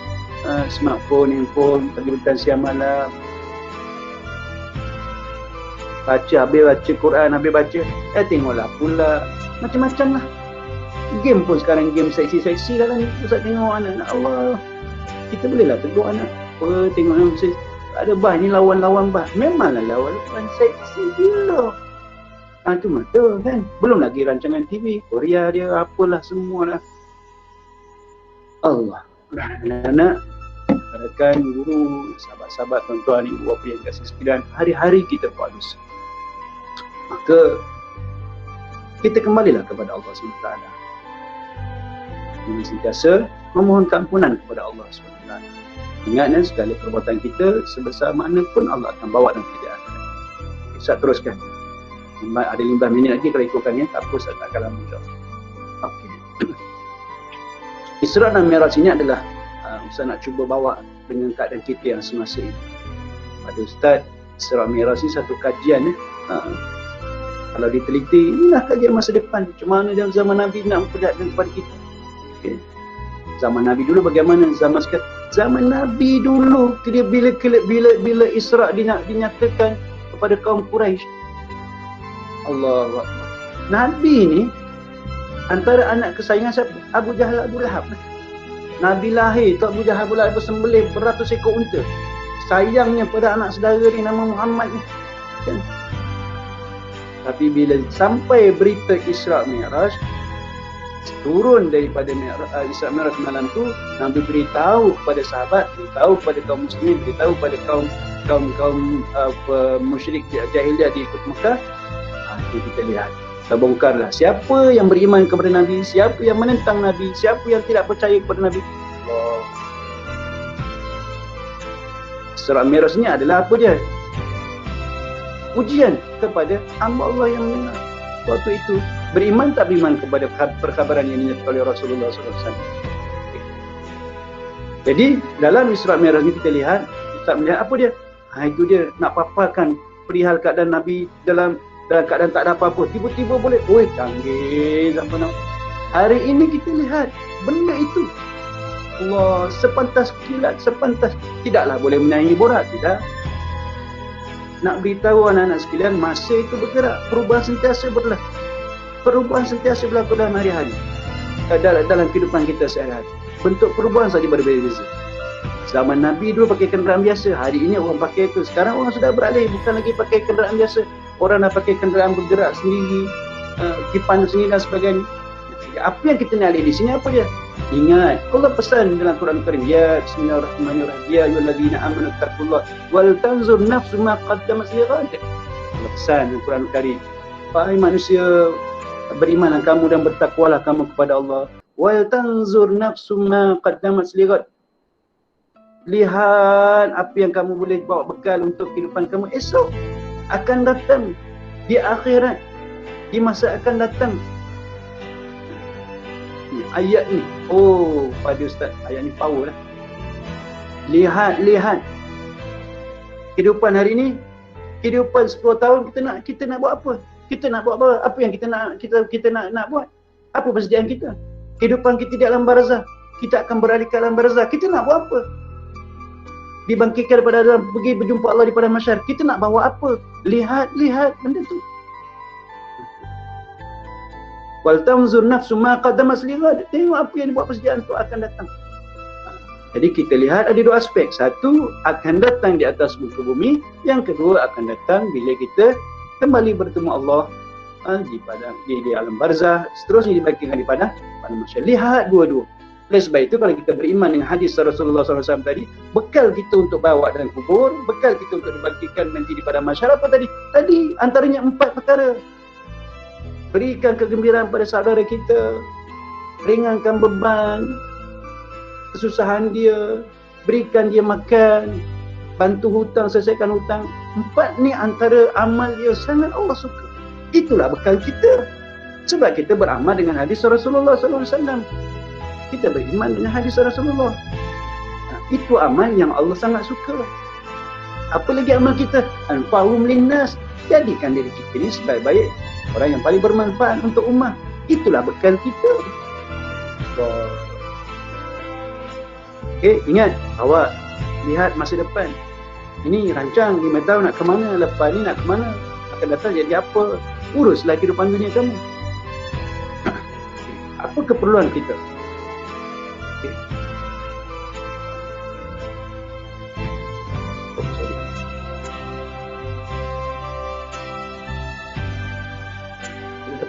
smartphone, handphone, pagi petang siang malam. Habis baca Quran, tengoklah pula macam-macam lah. Game pun sekarang, game seksi-seksi dalam Ustaz tengok anak Allah. Kita bolehlah tegur anak, tengok ada bah ni lawan bah. Memanglah lawan seksi gila. Tu mata kan. Belum lagi rancangan TV, Korea dia, apalah semualah. Allah. Anak-anak, harapkan guru, sahabat-sahabat, tuan-tuan, ibu bapa yang kasih sekalian, hari-hari kita buat dosa. Maka kita kembalilah kepada Allah SWT. Dengan sentiasa memohon keampunan kepada Allah SWT. Ingatlah segala perbuatan kita sebesar mana pun Allah akan bawa dalam keadaan. Ustaz teruskan. Ada 15 minit lagi kalau ikutkan ya. Tak apa, Ustaz tak akan lama insyaAllah. Okey. Isra' dan Mi'raj ini adalah Ustaz nak cuba bawa dengan keadaan kita yang semasa ini. Pada Ustaz, Isra' Mi'raj ini satu kajian kalau diteliti, inilah kajian masa depan. Macam mana dalam zaman Nabi nak memperlihatkan kepada kita. Okay. Zaman Nabi dulu bagaimana, zaman sekarang. Zaman Nabi dulu, bila Isra' dinyatakan kepada kaum Quraisy. Allah. Nabi ni antara anak kesayangan siapa? Abu Jahal, Abu Lahab. Nabi lahir, tu Abu Jahal, Abu Lahab bersembelih beratus ekor unta. Sayangnya pada anak saudara ni nama Muhammad ni. Kan? Tapi bila sampai berita Isra' Mi'raj, turun daripada Isra' Mi'raj malam tu, Nabi beritahu kepada sahabat, beritahu kepada kaum muslimin, beritahu kepada kaum kaum musyrik jahiliah di Mekah. Itu kita lihat, kita bongkarlah siapa yang beriman kepada Nabi, siapa yang menentang Nabi, siapa yang tidak percaya kepada Nabi. Allah. Surah Mi'raj ni adalah apa dia? Ujian kepada hamba Allah yang benar. Waktu itu beriman tak beriman kepada perkabaran yang dinyatakan oleh Rasulullah SAW. Jadi dalam Isra Mi'raj ni kita lihat, kita melihat apa dia? Itu dia nak paparkan perihal keadaan Nabi dalam keadaan tak ada apa-apa. Tiba-tiba boleh, canggih zaman now. Hari ini kita lihat benda itu. Allah, sepantas kilat, sepantas. Tidaklah boleh menyanyi borak, tidak. Nak beritahu anak-anak sekalian, masa itu bergerak, perubahan sentiasa berlaku. Perubahan sentiasa berlaku dalam hari-hari, dalam kehidupan kita sehari-hari. Bentuk perubahan saja berbeza-beza. Zaman Nabi dulu pakai kenderaan biasa, hari ini orang pakai itu. Sekarang orang sudah beralih, bukan lagi pakai kenderaan biasa. Orang dah pakai kenderaan bergerak sendiri, kipan sendiri dan sebagainya. Apa yang kita nak lihat di sini apa dia? Ingat, Allah pesan dalam Quran Karim, ya bismillahirrahmanirrahim, ya ayyuhallazina amanu taqullaha wal tanzur nafsu ma qaddamat lighad. Allah pesan dalam Quran Karim, wahai manusia, berimanlah kamu dan bertakwalah kamu kepada Allah. Wal tanzur nafsu ma qaddamat lighad. Lihat apa yang kamu boleh bawa bekal untuk kehidupan kamu esok akan datang di akhirat, di masa akan datang. Ayat ni, pada Ustaz, ayat ni power lah. Lihat kehidupan hari ni, kehidupan 10 tahun kita nak buat apa? Kita nak buat apa? Apa yang kita nak buat? Apa persediaan kita? Kehidupan kita di alam barzah, kita akan beralih ke alam barzah. Kita nak buat apa? Dibangkitkan daripada dalam, pergi berjumpa Allah di padang mahsyar. Kita nak bawa apa? Lihat benda tu. Wal tanzur nafsu ma qaddamat lighad. Tengok apa yang dibuat persediaan tu akan datang. Jadi kita lihat ada dua aspek. Satu, akan datang di atas muka bumi. Yang kedua, akan datang bila kita kembali bertemu Allah di alam barzah. Seterusnya dibangkitkan di padang mahsyar. Lihat dua-dua. Oleh sebab itu, kalau kita beriman dengan hadis Rasulullah SAW tadi, bekal kita untuk bawa dalam kubur, bekal kita untuk dibangkitkan nanti di padang mahsyar apa tadi? Tadi antaranya 4 perkara. Berikan kegembiraan pada saudara kita, ringankan beban, kesusahan dia, berikan dia makan, bantu hutang, selesaikan hutang. 4 ni antara amal yang sangat Allah suka. Itulah bekal kita. Sebab kita beramal dengan hadis Rasulullah SAW. Kita beriman dengan hadis Rasulullah. Itu amal yang Allah sangat suka. Apa lagi amal kita? Anfa'hum linnas. Jadikan diri kita ini sebaik-baik orang yang paling bermanfaat untuk ummah. Itulah bekal kita. Ingat, awak lihat masa depan. Ini rancang 5 tahun nak ke mana, lepas ni nak ke mana, akan datang jadi apa. Uruslah kehidupan dunia kamu. Apa keperluan kita?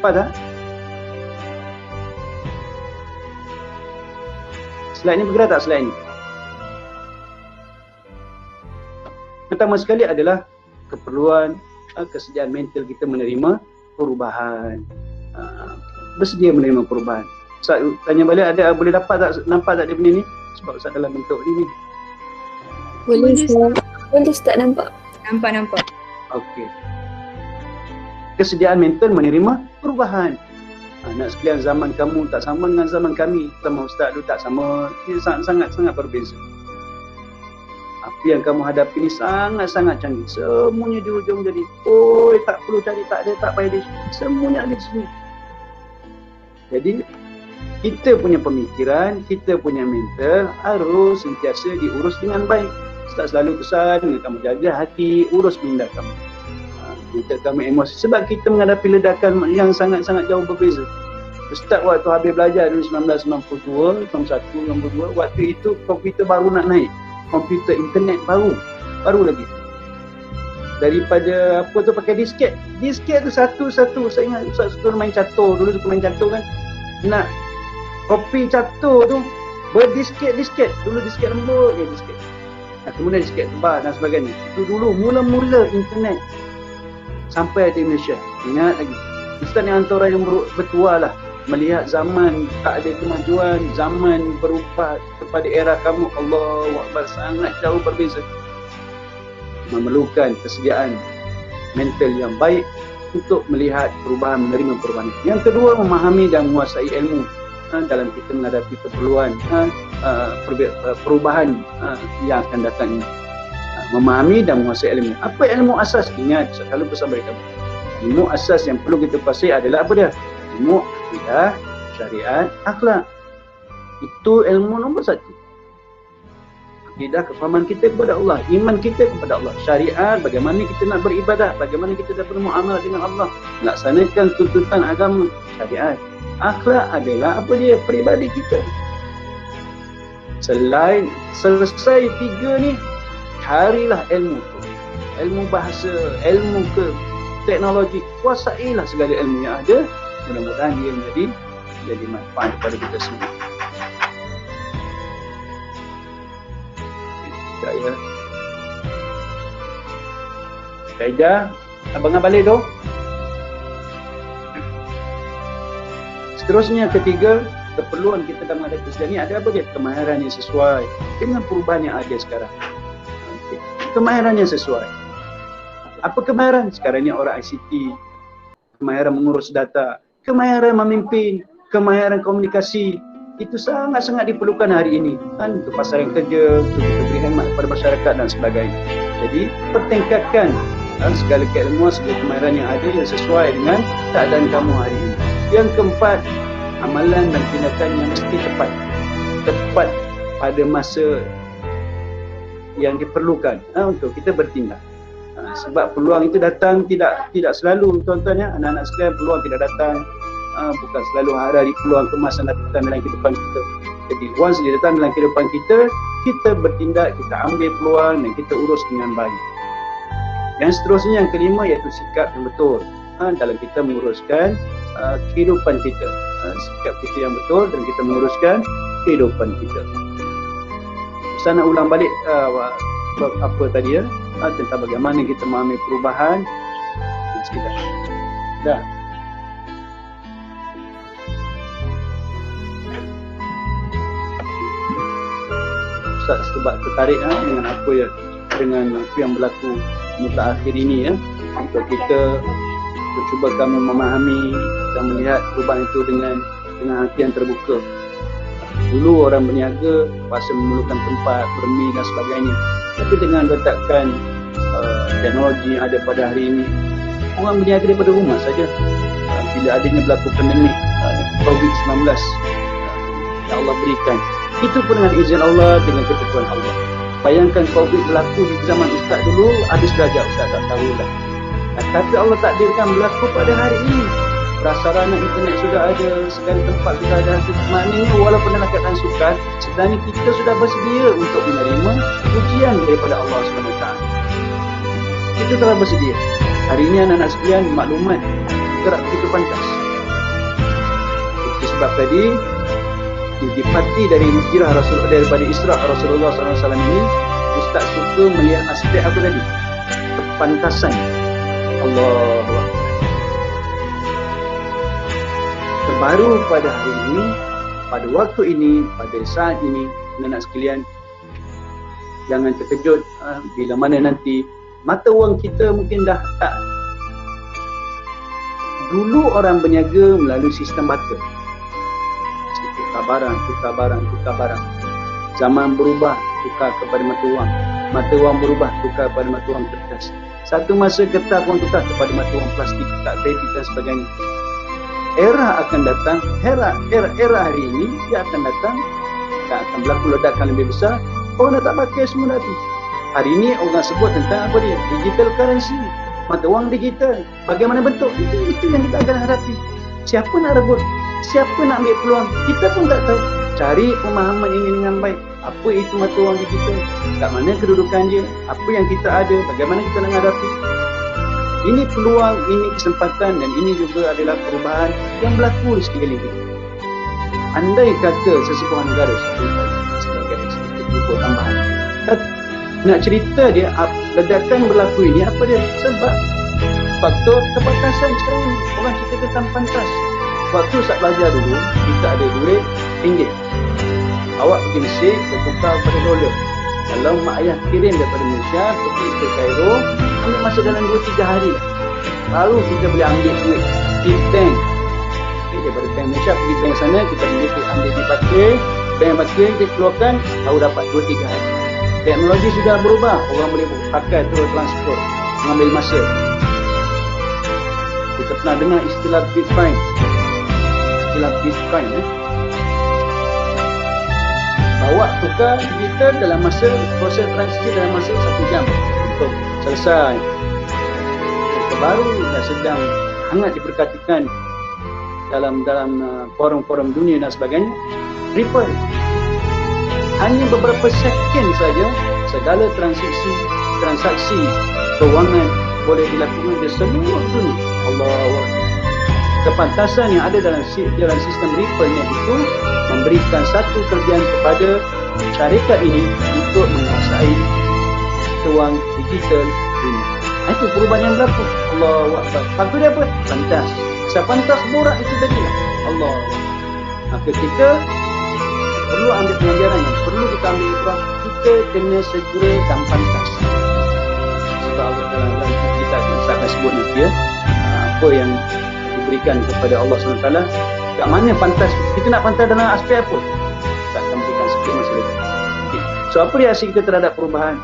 Tepat tak? Slide ni bergerak tak slide ni? Pertama sekali adalah keperluan, kesediaan mental kita menerima perubahan. Bersedia menerima perubahan. Ustaz tanya balik, boleh nampak tak dia benda ni? Sebab Ustaz dalam bentuk ni. Boleh Ustaz nampak. Nampak. Okey. Kesediaan mental menerima perubahan. Anak sekalian, zaman kamu tak sama dengan zaman kami. Sama Ustaz dulu tak sama. Ia sangat-sangat berbeza. Apa yang kamu hadapi ni sangat-sangat canggih. Semuanya di hujung jadi, tak perlu cari, tak ada, tak payah. Semuanya ada di sini. Jadi, kita punya pemikiran, kita punya mental harus sentiasa diurus dengan baik. Ustaz selalu pesan, kamu jaga hati, urus minda kamu. Minta kamu emosi. Sebab kita menghadapi ledakan yang sangat-sangat jauh berbeza. Ustaz waktu habis belajar dulu 1992, 91, 92, waktu itu komputer baru nak naik. Komputer internet baru lagi. Daripada apa tu pakai disket. Disket tu satu-satu. Saya ingat Ustaz suka main catur. Dulu suka main catur kan. Nak copy catur tu berdisket. Dulu disket lembut je disket. kemudian sikit tebal dan sebagainya. Itu dulu mula-mula internet sampai di Malaysia. Ingat lagi, Ustaz ni antara yang bertua lah, melihat zaman tak ada kemajuan, zaman berubah kepada era kamu, Allahu Akbar, sangat jauh berbeza. Memerlukan kesediaan mental yang baik untuk melihat perubahan, menerima perubahan. Yang kedua, memahami dan menguasai ilmu dalam kita menghadapi keperluan perubahan yang akan datang ini. Memahami dan menguasai ilmu. Apa ilmu asas? Ingat, saya selalu pesan bagi kamu. Ilmu asas yang perlu kita kuasai adalah apa dia? Ilmu akidah, syariat, akhlak. Itu ilmu nombor satu. Akidah, kefahaman kita kepada Allah, iman kita kepada Allah, syariat, bagaimana kita nak beribadah, bagaimana kita dapat bermuamalah dengan Allah, melaksanakan tuntutan agama, syariat. Akhlak adalah apa dia? Peribadi kita. Selain selesai tiga ni, carilah ilmu tu. Ilmu bahasa, ilmu ke teknologi, kuasailah segala ilmu yang ada. Mudah-mudahan dia menjadi manfaat kepada kita semua. Ya. Kaidah, abang balik tu. Seterusnya ketiga, keperluan kita dalam menghadapi kesediaan ni ada apa dia? Kemahiran yang sesuai dengan perubahan yang ada sekarang. Kemahiran yang sesuai. Apa kemahiran? Sekarang ni orang ICT, kemahiran mengurus data, kemahiran memimpin, kemahiran komunikasi. Itu sangat-sangat diperlukan hari ini untuk pasaran kerja, untuk kita beri khidmat kepada masyarakat dan sebagainya. Jadi pertingkatkan segala keilmuan, segala kemahiran yang ada yang sesuai dengan keadaan kamu hari ini. Yang keempat, amalan dan tindakan yang mesti tepat pada masa yang diperlukan untuk kita bertindak. Sebab peluang itu datang tidak selalu, tuan-tuan ya, anak-anak sekalian, peluang tidak datang, bukan selalu hari peluang kemasan datang dalam kehidupan kita. Jadi once dia datang dalam kehidupan kita, kita bertindak, kita ambil peluang dan kita urus dengan baik. Yang seterusnya, yang kelima, iaitu sikap yang betul dalam kita menguruskan kehidupan kita. Sikap kita yang betul dan kita menguruskan kehidupan kita. Saya nak ulang balik apa tadi ya, tentang bagaimana kita memahami perubahan. Sekitar dah. Ustaz sebab tertarik dengan apa yang berlaku mutakhir ini ya, untuk kita cuba kamu memahami dan melihat perubahan itu dengan hati yang terbuka. Dulu orang berniaga pasal memerlukan tempat, permi dan sebagainya. Tapi dengan letakkan teknologi yang ada pada hari ini, orang berniaga daripada rumah saja. Bila adanya berlaku pandemik COVID-19 yang Allah berikan, itu pun dengan izin Allah, dengan ketentuan Allah. Bayangkan COVID berlaku di zaman Ustaz dulu, habis belajar Ustaz tak tahulah. Tapi Allah takdirkan berlaku pada hari ini. Prasarana internet sudah ada, segala tempat sudah ada. Maknanya walaupun dalam keadaan sukar, sebenarnya kita sudah bersedia untuk menerima ujian daripada Allah SWT. Kita telah bersedia. Hari ini anak-anak sekalian, maklumat gerak begitu pantas. Itu sebab tadi dipati dari hijrah Rasulullah, daripada Isra Rasulullah SAW ini, Ustaz suka melihat aspek apa tadi? Kepantasan. Allah terbaru pada hari ini, pada waktu ini, pada saat ini, anak-anak sekalian, jangan terkejut bila mana nanti mata wang kita mungkin dah tak. Dulu orang berniaga melalui sistem barter, tukar barang. Zaman berubah, tukar kepada mata wang berubah, tukar kepada mata wang kertas. Satu masa kertas pun tukar kepada mata wang plastik, tak kredit dan sebagainya. Era akan datang, era hari ini dia akan datang, tak akan berlaku ledakan lebih besar. Orang dah tak pakai semua dah tu. Hari ini orang sebut tentang apa dia? Digital currency, mata wang digital. Bagaimana bentuk? Itu yang kita akan hadapi. Siapa nak rebut? Siapa nak ambil peluang? Kita pun tak tahu. Cari pemahaman ini dengan baik. Apa itu mata wang digital? Kat mana kedudukan dia? Apa yang kita ada? Bagaimana kita nak hadapi? Ini peluang, ini kesempatan, dan ini juga adalah perubahan yang berlaku di sekeliling kita. Andai kata sesebuah negara sebagai sedikit info tambahan, Nak cerita dia, ledakan berlaku ini apa dia? Sebab faktor kepantasan sekarang ni. Orang cerita tentang pantas. Waktu saat belajar dulu, kita ada duit RM1. Awak pergi Mesir, kita tukar pada dolar. Kalau mak ayah kirim daripada Malaysia pergi ke Cairo, ambil masa dalam 2-3 hari. Baru kita boleh ambil duit di bank. Daripada bank Malaysia pergi bank sana, kita boleh ambil di Barclays, bank Barclays dia keluarkan, baru dapat 2-3 hari. Teknologi sudah berubah, orang boleh pakai terus transport, mengambil masa. Kita pernah dengar istilah Bitcoin. Istilah Bitcoin bawa tukar digital dalam masa, proses transisi dalam masa 1 jam untuk selesai. Terbaru dan sedang hangat diperkatakan dalam forum-forum dunia dan sebagainya, Ripple. Hanya beberapa second saja segala transaksi kewangan boleh dilakukan di seluruh dunia. Allah. Kepantasan yang ada dalam sistem Ripple net itu memberikan satu kelebihan kepada syarikat ini untuk menguasai kewangan digital dunia. Itu perubahan yang berlaku. Allahu Akbar. Faktor dia apa? Pantas. Sepantas borak itu tadi lah. Allah. Maka kita perlu ambil pengajaran yang perlu kita ambil ibrah. Kita kena segera dan pantas. Sebab Allah dalam kita akan sebut nanti ya, apa yang diberikan kepada Allah SWT. Kat mana pantas? Kita nak pantas dalam aspek apa? Saya akan berikan sikit masa lagi. Okay. So apa reaksi kita terhadap perubahan?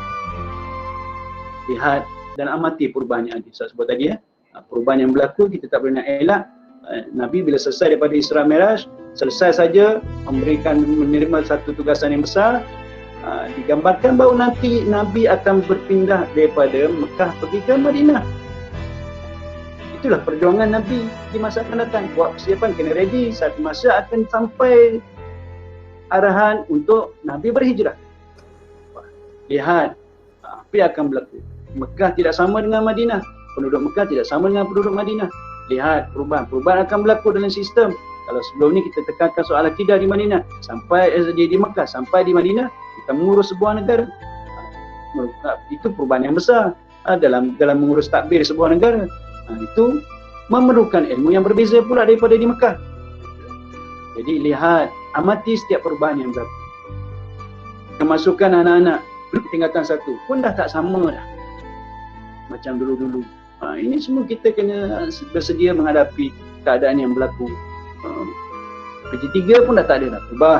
Lihat dan amati perubahan yang ada. Saya sebut tadi ya. Perubahan yang berlaku kita tak boleh nak elak. Nabi bila selesai daripada Isra Miraj, selesai saja menerima satu tugasan yang besar, digambarkan bahawa nanti Nabi akan berpindah daripada Mekah pergi ke Madinah. Itulah perjuangan Nabi di masa akan datang. Buat persiapan, kena ready. Satu masa akan sampai arahan untuk Nabi berhijrah. Lihat apa yang akan berlaku. Mekah tidak sama dengan Madinah. Penduduk Mekah tidak sama dengan penduduk Madinah. Lihat perubahan akan berlaku dalam sistem. Kalau sebelum ni kita tekankan soal akidah di Madinah, sampai di Mekah, sampai di Madinah, kita mengurus sebuah negara. Itu perubahan yang besar dalam mengurus takbir sebuah negara. Itu memerlukan ilmu yang berbeza pula daripada di Mekah. Jadi lihat, amati setiap perubahan yang berlaku. Kemasukan anak-anak tingkatan 1 pun dah tak sama dah macam dulu-dulu. Ini semua kita kena bersedia menghadapi keadaan yang berlaku. PJ3 pun dah tak ada dah berubah.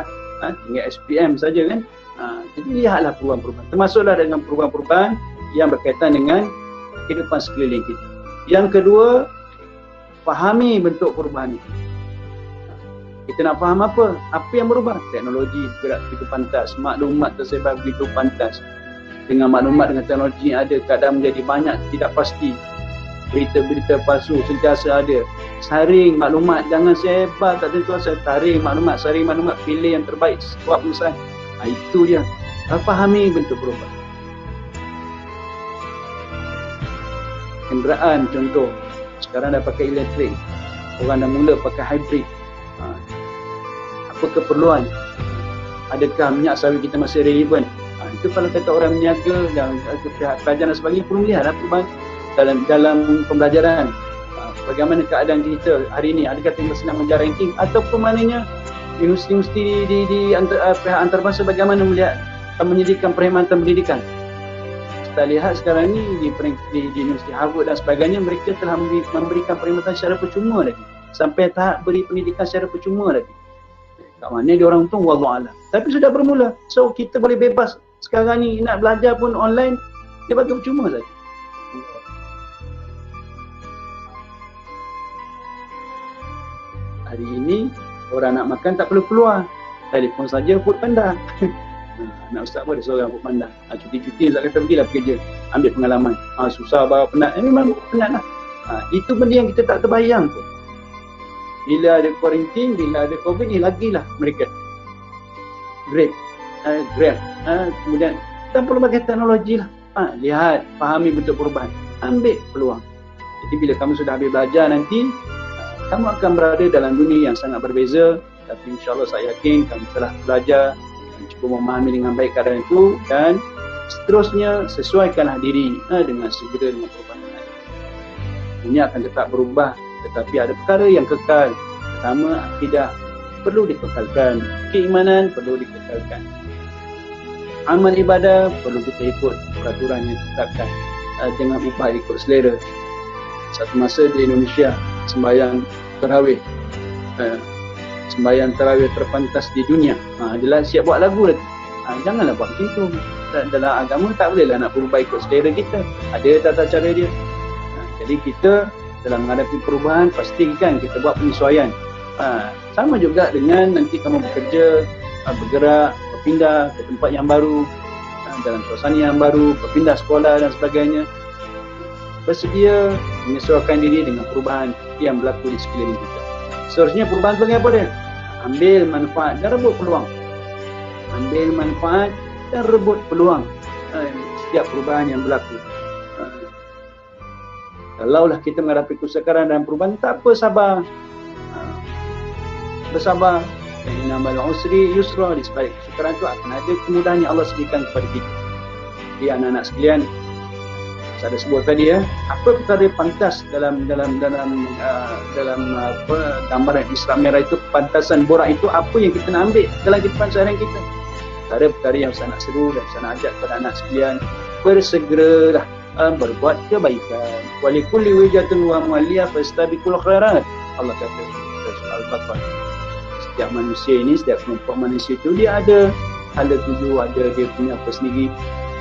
Tinggal SPM saja kan. Jadi lihatlah perubahan-perubahan. Termasuklah dengan perubahan-perubahan yang berkaitan dengan kehidupan sekeliling kita. Yang kedua, fahami bentuk perubahan itu. Kita nak faham apa? Apa yang berubah? Teknologi bergerak begitu pantas, maklumat tersebar begitu pantas. Dengan maklumat, dengan teknologi yang ada, keadaan menjadi banyak tidak pasti. Berita-berita palsu sentiasa ada. Saring maklumat, jangan sebar tak tentu asal. Saring maklumat, pilih yang terbaik buat perusahaan. Itu dia. Fahami bentuk perubahan. Kenderaan contoh, sekarang dah pakai elektrik, orang dah mula pakai hybrid. Apa keperluan? Adakah minyak sawit kita masih relevan? Itu kalau kata orang meniaga dan pihak kerajaan dan sebagainya perlu melihat perubahan dalam pembelajaran. Bagaimana keadaan kita hari ini? Adakah kita sedang mengejar ranking ataupun maknanya universiti di pihak antarabangsa bagaimana melihat menyediakan perkhidmatan pendidikan? Kita lihat sekarang ni di Universiti Harvard dan sebagainya, mereka telah memberikan perkhidmatan secara percuma lagi. Sampai tahap beri pendidikan secara percuma lagi. Kat mana dia orang untung, wallahualam. Tapi sudah bermula. So kita boleh bebas. Sekarang ni nak belajar pun online, dia bagi percuma saja. Hari ini orang nak makan tak perlu keluar. Telefon saja food panda. Nak ustaz pun ada seorang food panda. Cuti-cuti ustaz kata pergilah bekerja, ambil pengalaman. Susah bawa penat. Memang penat lah. Itu benda yang kita tak terbayang pun. Bila ada quarantine, bila ada COVID ni lagilah mereka Grab, kemudian kita perlu pakai teknologi lah. Lihat, fahami bentuk perubahan, ambil peluang. Jadi bila kamu sudah habis belajar nanti, kamu akan berada dalam dunia yang sangat berbeza. Tapi insyaAllah saya yakin kamu telah belajar dan cuba memahami dengan baik keadaan itu, dan Seterusnya, sesuaikanlah diri dengan segera dengan perubahan. Dunia akan tetap berubah, tetapi ada perkara yang kekal. Pertama, akidah perlu dikekalkan, keimanan perlu dikekalkan, amal ibadah perlu kita ikut peraturan yang ditetapkan, jangan ubah ikut selera. Satu masa di Indonesia sembahyang tarawih, sembahyang tarawih terpantas di dunia adalah siap buat lagu lagi. Janganlah buat begitu. Dalam agama tak bolehlah nak berubah ikut selera kita, ada tata cara dia. Jadi kita dalam menghadapi perubahan, pastikan kita buat penyesuaian. Sama juga dengan nanti kamu bekerja, bergerak, berpindah ke tempat yang baru, dalam suasana yang baru, berpindah sekolah dan sebagainya. Bersedia menyesuaikan diri dengan perubahan yang berlaku di sekeliling kita. Seterusnya, perubahan sebagai apa dia? Ambil manfaat dan rebut peluang. Ambil manfaat dan rebut peluang setiap perubahan yang berlaku. Kalaulah kita menghadapi kesukaran dan perubahan, tak apa, sabar. Bersabar. Innamal usri yusra, di sebalik kesukaran itu akan ada kemudahan yang Allah sediakan kepada kita. Jadi anak-anak sekalian, saya ada sebut tadi apa perkara pantas dalam gambaran Islam Merah itu, pantasan borak itu apa yang kita nak ambil dalam kehidupan seharian kita. Perkara yang saya nak seru dan saya nak ajak kepada anak sekalian, bersegeralah berbuat kebaikan. Walikulli wijatun wa muwalliya fastabiqul khairat. Allah kata dalam surah Al-Baqarah. Setiap manusia ini, setiap kelompok manusia itu dia ada tuju, ada dia punya apa sendiri.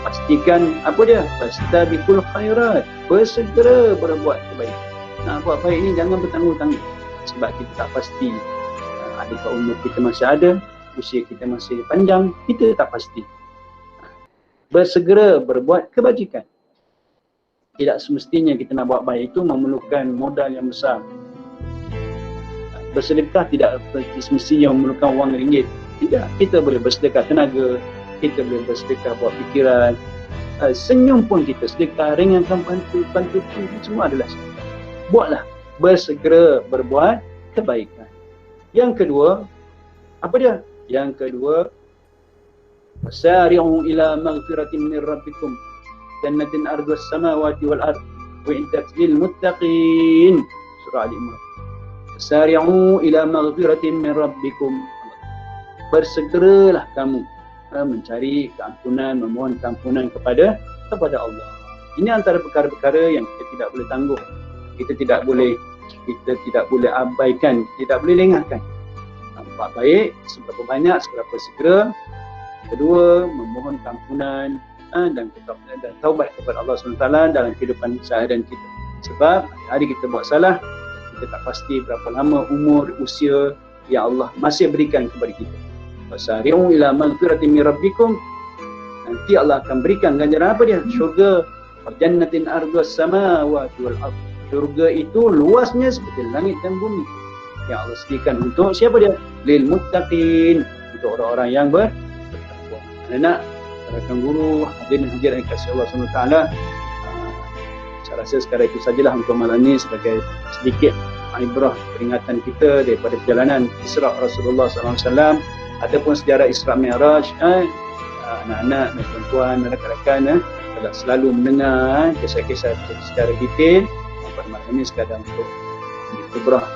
Pastikan apa dia? Fastabiqul khairat. Bersegera berbuat kebaikan. Nak buat baik ini jangan bertangguh-tangguh. Sebab kita tak pasti adakah umur kita masih ada, usia kita masih panjang, kita tak pasti. Bersegera berbuat kebajikan. Tidak semestinya kita nak buat baik itu memerlukan modal yang besar. Bersedekah tidak semestinya memerlukan wang ringgit. Tidak, kita boleh bersedekah tenaga, kita boleh bersedekah buat fikiran, senyum pun kita sedekah, ringankan bantu semua adalah sedekah. Buatlah, bersegera berbuat kebaikan. Yang kedua, apa dia? Yang kedua, wasari'u ila maghfiratin min rabbikum jannatin ardhas samawati wal ard uiddat lil muttaqin. Surah Al-Imran. Wasari'u ila maghfiratin min rabbikum. Bersegeralah kamu mencari keampunan, memohon keampunan kepada Allah. Ini antara perkara-perkara yang kita tidak boleh tangguh. Kita tidak boleh abaikan, tidak boleh lengahkan. Buat baik seberapa banyak, seberapa segera. Kedua, memohon keampunan dan taubat kepada Allah SWT dalam kehidupan seharian kita. Sebab hari kita buat salah, kita tak pasti berapa lama umur, usia yang Allah masih berikan kepada kita. Wasari'u ila maghfiratin min rabbikum. Nanti Allah akan berikan ganjaran apa dia? Syurga. Jannatin ardhas samawati wal ard. Syurga itu luasnya seperti langit dan bumi. Yang Allah sediakan untuk siapa dia? Lil muttaqin, untuk orang-orang yang bertakwa. Anak, rakan guru, hadirin hadirat yang kasih Allah SWT, saya rasa sekarang itu sajalah untuk malam ini sebagai sedikit ibrah peringatan kita daripada perjalanan Isra' Rasulullah SAW ataupun sejarah Isra' Mi'raj. Anak-anak dan tuan-tuan dan rakan-rakan telah selalu mendengar kisah-kisah secara detail. Pada malam ini sekadar untuk ibrah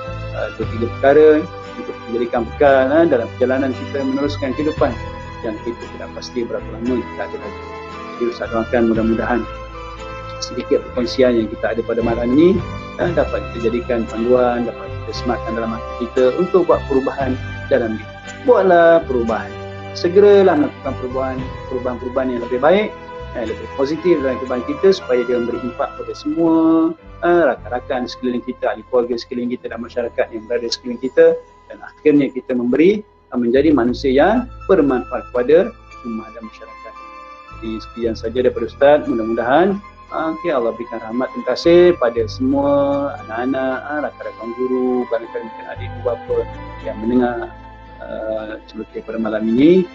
dua tiga perkara untuk menjadikan bekal dalam perjalanan kita meneruskan kehidupan yang kita tidak pasti berapa lama kita ada lagi. Jadi Ustaz doakan mudah-mudahan sedikit perkongsian yang kita ada pada malam ini dapat kita jadikan panduan, dapat kita sematkan dalam hati kita untuk buat perubahan dalam diri. Buatlah perubahan. Segeralah melakukan perubahan-perubahan yang lebih baik, lebih positif dalam kehidupan kita supaya dia memberi impak kepada semua rakan-rakan sekeliling kita, ahli keluarga sekeliling kita dan masyarakat yang berada di sekeliling kita, dan akhirnya kita menjadi manusia yang bermanfaat kepada umat dan masyarakat. Jadi sekian saja daripada Ustaz. Mudah-mudahan Allah berikan rahmat dan kasih pada semua anak-anak, rakan-rakan guru, barangkali mungkin adik ibu bapa yang mendengar celoteh pada malam ini.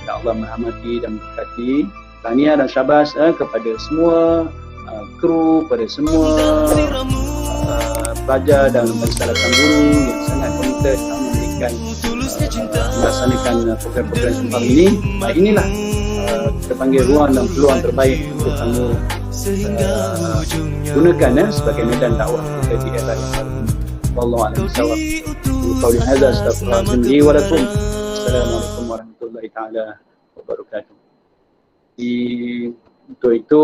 Allah merahmati dan memberkati. Tahniah dan syabas kepada semua kru, pada semua pelajar dan rakan guru yang sangat komited dalam memberikan melaksanakan program-program sembang ini. Inilah kita panggil ruang dan peluang terbaik untuk kamu gunakan sebagai medan dakwah kita di era yang baru ini. Wallahu a'lam bishawab. Qaulun hadza astaghfirullahaladzim li wa lakum. Assalamualaikum warahmatullahi taala wabarakatuh. Untuk itu